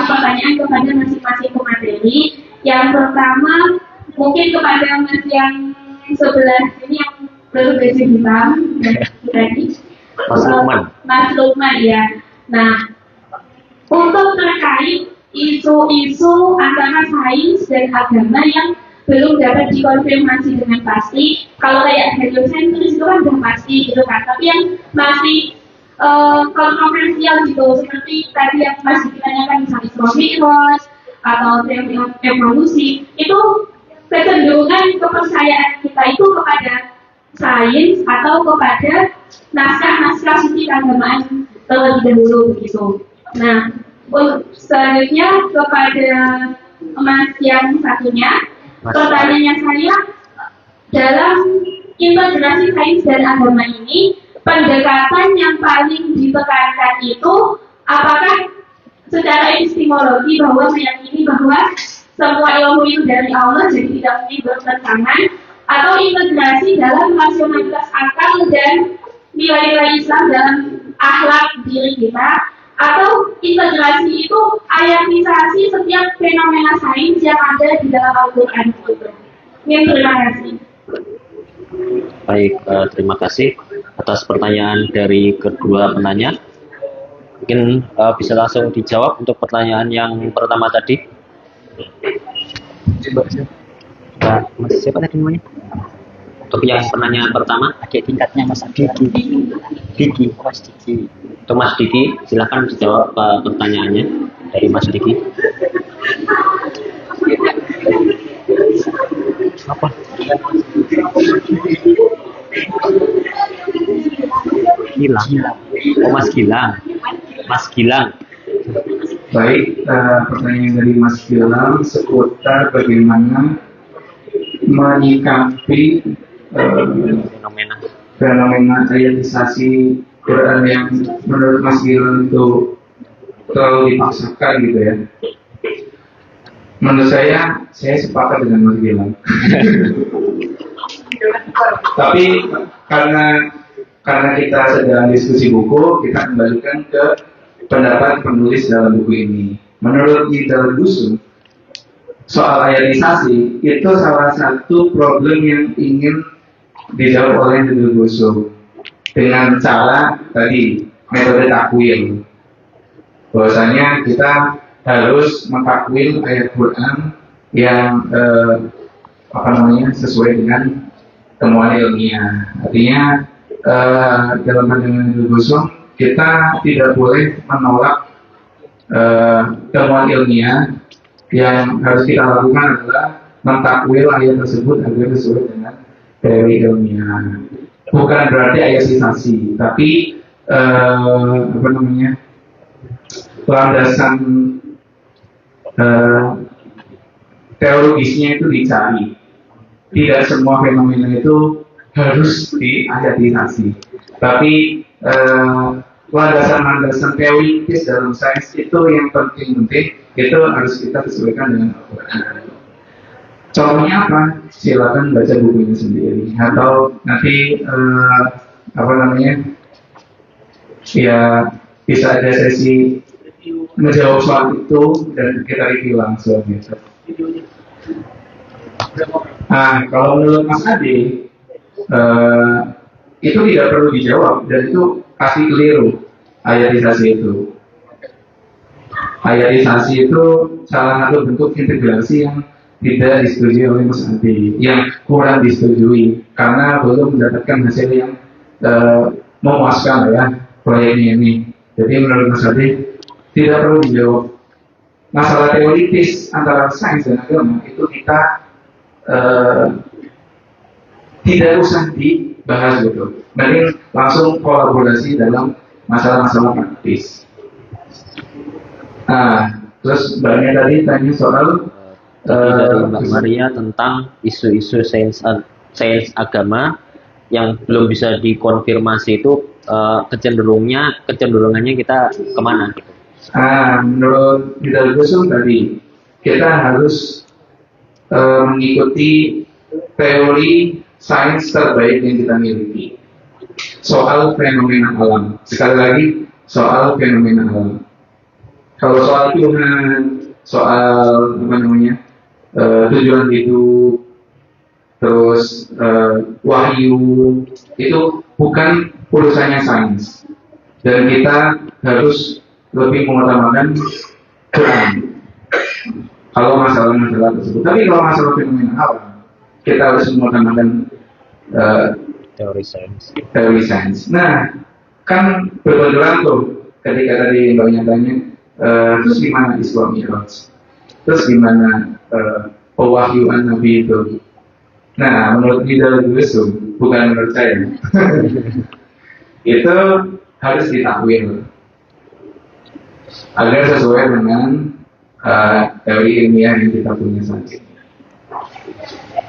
Speaker 2: pertanyaan kepada masing-masing pemateri. Yang pertama, mungkin kepada Mas yang sebelah sini yang berbaju hitam tadi, Mas Lukman ya. Nah, untuk terkait isu-isu antara sains dan agama yang belum dapat dikonfirmasi dengan pasti. Kalau kayak heliosentris itu kan sudah pasti gitu kan, tapi yang masih kontroversial gitu, seperti tadi yang masih ditanyakan misalnya Isra Mi'raj atau teori evolusi, itu kecenderungan kepercayaan kita itu kepada sains atau kepada naskah-naskah suci keagamaan terlebih dahulu begitu. Nah, selanjutnya kepada Mas yang satunya, pertanyaannya saya, dalam integrasi sains dan agama ini, pendekatan yang paling ditekankan itu apakah secara epistemologi bahwa meyakini bahwa semua ilmu itu dari Allah jadi tidak mungkin bertentangan, atau integrasi dalam rasionalitas akal dan nilai-nilai Islam dalam akhlak diri kita, atau integrasi itu ayatisasi setiap fenomena sains yang ada di dalam Al-Quran itu. Terima kasih.
Speaker 1: Baik, terima kasih atas pertanyaan dari kedua penanya. Mungkin bisa langsung dijawab untuk pertanyaan yang pertama tadi. Mas siapa tadi namanya? Untuk yang pertanyaan pertama,
Speaker 6: adik tingkatnya Mas Diki. Mas Diki.
Speaker 1: Untuk Mas Diki, silakan dijawab pertanyaannya dari Mas Diki.
Speaker 6: Apa? Hilang. Oh, Mas Gilang. Mas Gilang.
Speaker 4: Baik, pertanyaan dari Mas Gilang seputar bagaimana menyikapi
Speaker 6: Fenomena.
Speaker 4: fenomena ayatisasi Quran yang menurut Mas Gilang itu terlalu dipaksakan gitu ya. Menurut saya sepakat dengan Mas Gilang. Tapi karena kita sedang diskusi buku, kita kembalikan ke pendapat penulis dalam buku ini. Menurut Yidal Gusum, soal ayatisasi itu salah satu problem yang ingin dijawab oleh Yidal Gusum dengan cara tadi metode takwil. Bahwasanya kita harus mentakwil ayat Quran yang sesuai dengan temuan ilmiah. Artinya dalam pandangan Yidal Gusum kita tidak boleh menolak temuan ilmiah. Yang harus kita lakukan adalah mentakwil ayat tersebut agar sesuai dengan teori ilmiah. Bukan berarti ayatisasi, tapi landasan teologisnya itu dicari. Tidak semua fenomena itu harus diayatisasi, tapi landasan-landasan teoritis dalam sains itu yang penting itu harus kita sesuaikan dengan Al-Quran. Contohnya apa? Silakan baca bukunya sendiri atau nanti ya bisa ada sesi menjawab soal itu dan kita review langsung gitu. Nah, kalau menurut Mas Ade itu tidak perlu dijawab dan itu pasti keliru ayatisasi itu. Ayatisasi itu salah satu bentuk integrasi yang tidak disetujui oleh Mas Ade, yang kurang disetujui karena belum mendapatkan hasil yang memuaskan ya proyeknya ini. Jadi menurut Mas Ade tidak perlu dijawab. Masalah teoritis antara sains dan agama itu kita tidak usah dibahas gitu. Mending langsung kolaborasi dalam masalah-masalah praktis. Nah, terus Mbaknya tadi tanya soal
Speaker 6: dari Mbak Maria tentang isu-isu sains agama yang belum bisa dikonfirmasi itu kecenderungannya kita kemana gitu.
Speaker 4: Menurut Yidal Gusum tadi kita harus mengikuti teori sains terbaik yang kita miliki soal fenomena alam. Sekali lagi soal fenomena alam. Kalau soal Tuhan, soal tujuan hidup, terus wahyu itu bukan urusannya sains dan kita harus lebih mengutamakan Quran kalau masalah-masalah tersebut. Tapi kalau masalah fenomena alam kita harus mengutamakan
Speaker 6: Teori sains.
Speaker 4: Nah, kan berbenturan tuh ketika tadi Mbaknya tanya terus gimana Isra Mi'raj, terus gimana pewahyuan Nabi itu. Nah, menurut Yidal Gusum, bukan menurut saya, itu harus ditakwil agar sesuai dengan teori ilmiah yang kita punya saja.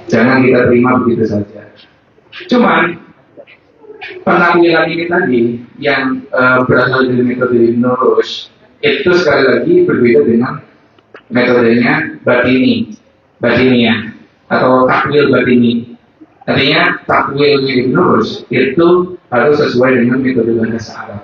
Speaker 4: Jangan kita terima begitu saja. Cuman penakwilan ini tadi yang berasal dari metode Ibn Rushd itu sekali lagi berbeda dengan metodenya batiniah atau takwil batini. Artinya takwilnya Ibn Rushd itu harus sesuai dengan metode bahasa Arab.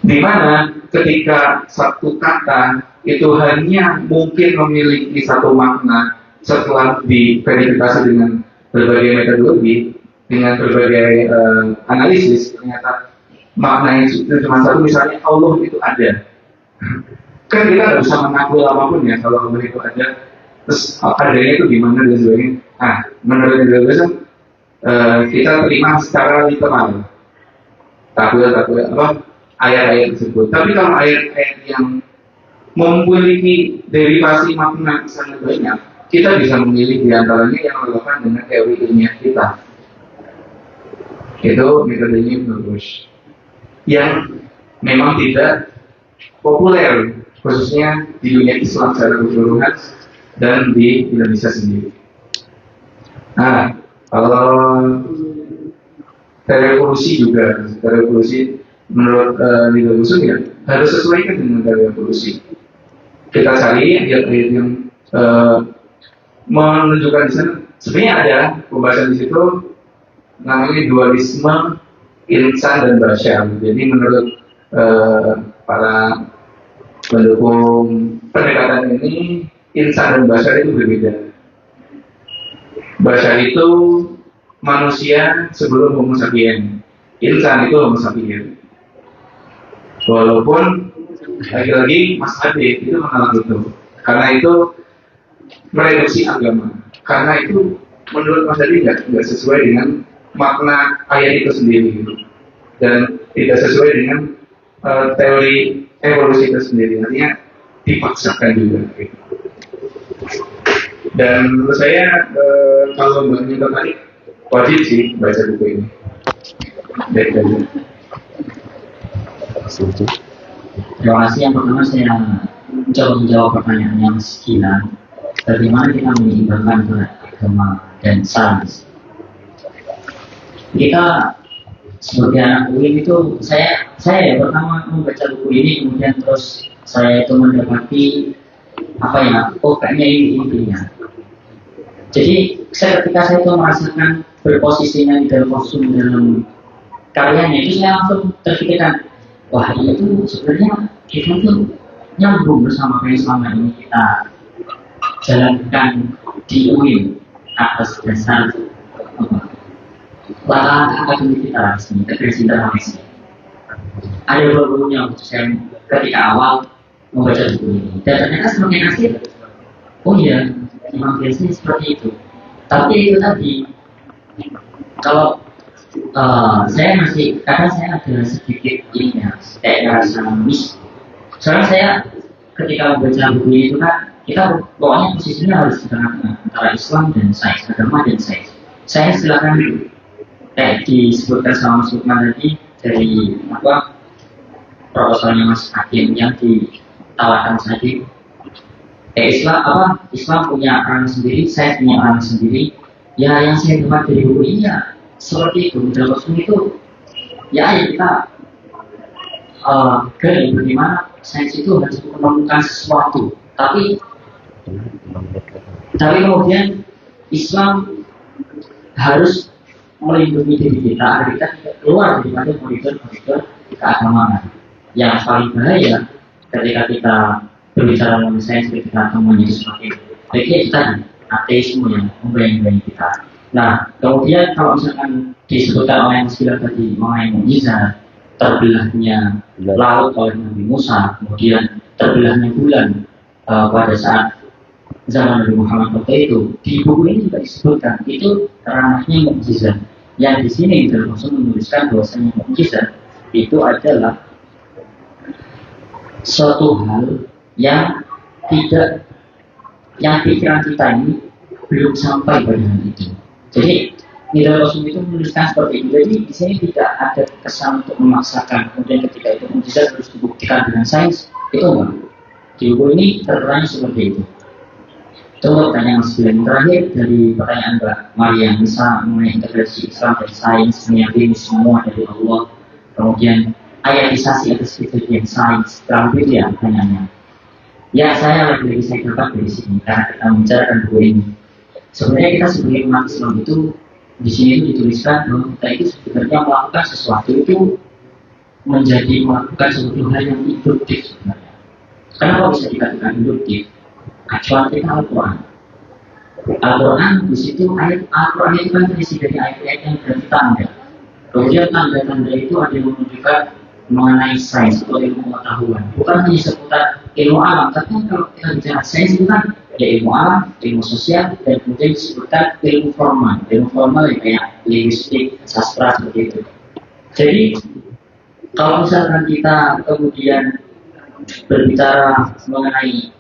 Speaker 4: Di mana ketika satu kata itu hanya mungkin memiliki satu makna setelah diverifikasi dengan berbagai metodologi, dengan berbagai analisis, ternyata makna yang itu cuma satu. Misalnya Allah itu ada, kan kita nggak bisa mengaku apapun ya kalau Allah itu ada, terus adanya itu gimana dan sebagainya. Nah, menurut Yidal Gusum kita terima secara literal takwil ayat-ayat tersebut. Tapi kalau ayat-ayat yang memiliki derivasi makna sangat banyak, kita bisa memilih di antaranya yang relevan dengan teori ilmiah kita. Itu metodenya Ibn Rushd. yang memang tidak populer, khususnya di dunia Islam secara keseluruhan dan di Indonesia sendiri. Nah, kalau revolusi juga, revolusi menurut Liga Musuh ya harus sesuaikan dengan revolusi. Kita cari ayat-ayat yang menunjukkan di sana. Sebenarnya ada pembahasan di situ namanya dualisme insan dan bashar. Jadi menurut para pendukung pendekatan ini, insan dan bashar itu berbeda. Bashar itu manusia sebelum Homo sapiens. Insan itu Homo sapiens. Walaupun lagi-lagi Mas Ade itu menolak itu, karena itu mereduksi agama. Karena itu menurut Mas Ade nggak sesuai dengan makna ayat itu sendiri gitu. Dan tidak sesuai dengan teori evolusi itu sendiri, artinya dipaksakan juga gitu. Dan menurut saya kalau Mbaknya tertarik wajib sih baca buku ini. Baik.
Speaker 3: Terima kasih. Yang pertama saya mencoba menjawab pertanyaan yang sekian. Bagaimana kita menyeimbangkan agama dan sains? Kita sebagai anak UIN itu, saya pertama membaca buku ini, kemudian terus saya itu mendapati kayaknya ini intinya. Jadi ketika saya itu merasakan berposisinya di dalam kostum dalam karyanya itu, saya langsung terpikirkan, wah ini tuh sebenarnya kita tuh nyambung bersama apa yang selama ini kita jalankan di UIN atas dasar latar akademik kita resmi, integrasi internasional. Ada beberapa untuk saya ketika awal membaca buku ini, dan ternyata semakin asik. Oh iya, memang biasanya seperti itu. Tapi itu tadi, kalau saya masih, kadang saya ada sedikit ini ya, kayak rasa miss. Soalnya saya ketika membaca buku ini itu kan, kita pokoknya posisinya harus di tengah-tengah antara Islam dan sains, agama dan sains. Saya silakan kayak disebutkan sama Mas Lukman tadi dari proposalnya Mas Hakim yang ditawarkan tadi. Islam punya orang sendiri, saya punya orang sendiri. Ya yang saya dapat dari buku ini ya seperti itu. Dalam kostum itu ya kita gali bagaimana sains itu harus menemukan sesuatu, tapi kemudian Islam harus melindungi diri kita agar kita tidak keluar daripada koridor-koridor keagamaan. Yang paling bahaya ketika kita berbicara mengenai sains, ketika temuan itu semakin baiknya kita ateisme yang membayang-bayangi kita. Nah, kemudian kalau misalkan disebutkan oleh yang bilang tadi mengenai mukjizat, terbelahnya laut oleh Nabi Musa, kemudian terbelahnya bulan pada saat zaman Nabi Muhammad waktu itu, di buku ini juga disebutkan itu ranahnya mukjizat. Yang di sini dalam kostum menuliskan bahwasanya mukjizat itu adalah suatu hal yang pikiran kita ini belum sampai pada hal itu. Jadi di dalam kostum itu menuliskan seperti itu. Jadi di sini tidak ada kesan untuk memaksakan. Kemudian ketika itu mukjizat harus dibuktikan dengan sains, itu enggak. Di buku ini terangnya seperti itu. Coba pertanyaan Mas Bilan terakhir dari pertanyaan Mbak Maria, bisa mengenai integrasi Islam dan sains, meyakini semua dari Allah, kemudian ayatisasi atas kejadian sains, terlalu itu ya pertanyaannya. Ya saya lagi saya dapat dari sini karena kita membicarakan buku ini. Sebenarnya kita sebagai umat Islam itu di sini itu dituliskan bahwa kita itu sebenarnya melakukan sesuatu itu melakukan sesuatu hal yang induktif sebenarnya. Kenapa bisa dikatakan induktif? Acuan kita Al-Quran. Al-Quran di situ Al-Quran itu kan terisi dari ayat-ayat yang berarti tanda. Kemudian tanda-tanda itu ada yang menunjukkan mengenai sains atau ilmu pengetahuan. Bukan hanya seputar ilmu alam, tapi kalau kita bicara sains itu kan ya ilmu alam, ilmu sosial, dan kemudian disebutkan ilmu formal. Ilmu formal yang kayak linguistik, sastra seperti itu. Jadi kalau misalkan kita kemudian berbicara mengenai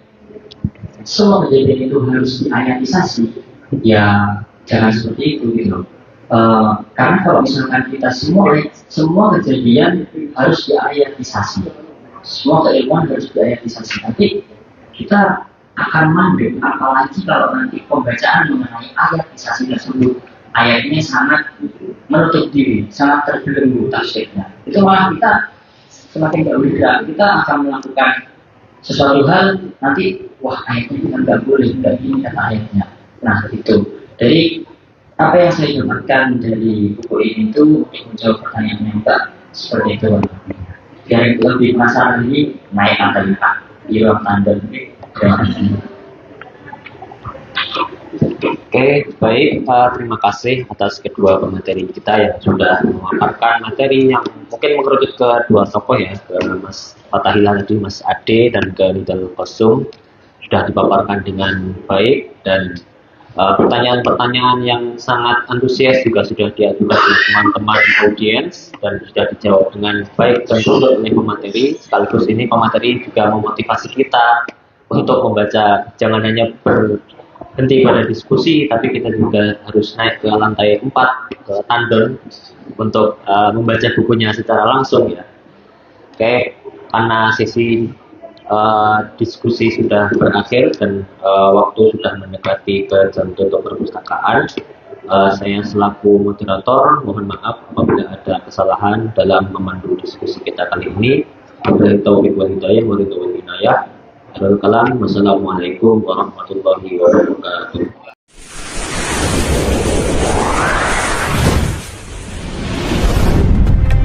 Speaker 3: semua kejadian itu harus diayatisasi, ya jangan seperti itu gitu. Karena kalau misalkan kita semua kejadian harus diayatisasi, semua keilmuan harus diayatisasi. Nanti kita akan mandek, apalagi kalau nanti pembacaan mengenai ayatisasi tersebut, ayatnya sangat menutup diri, sangat terbelenggu tafsirnya. Itu malah kita semakin tidak bergerak, kita akan melakukan sesuatu hal nanti, wah ayatnya kita nggak boleh, nggak ini kata ayatnya. Nah itu. Jadi apa yang saya dapatkan dari buku ini itu untuk menjawab pertanyaannya Mbak seperti itu. Biar lebih penasaran ini naik angka 5 di ruang tanda ini.
Speaker 6: Oke, baik. Terima kasih atas kedua pemateri kita yang sudah memaparkan materi yang mungkin mengerucut ke dua tokoh ya, ke Mas Fathahillah tadi, Mas Ade, dan ke Nidal Qasum, sudah dipaparkan dengan baik, dan pertanyaan-pertanyaan yang sangat antusias juga sudah diajukan oleh teman-teman audiens dan sudah dijawab dengan baik dan betul oleh pemateri. Sekaligus ini pemateri juga memotivasi kita untuk membaca, jangan hanya berhenti pada diskusi, tapi kita juga harus naik ke lantai 4 ke tandon untuk membaca bukunya secara langsung ya. Oke, karena sesi diskusi sudah berakhir dan waktu sudah mendekati ke jam tutup perpustakaan, saya selaku moderator mohon maaf apabila ada kesalahan dalam memandu diskusi kita kali ini. Wabillahi taufiq wal hidayah, wassalamualaikum warahmatullahi wabarakatuh.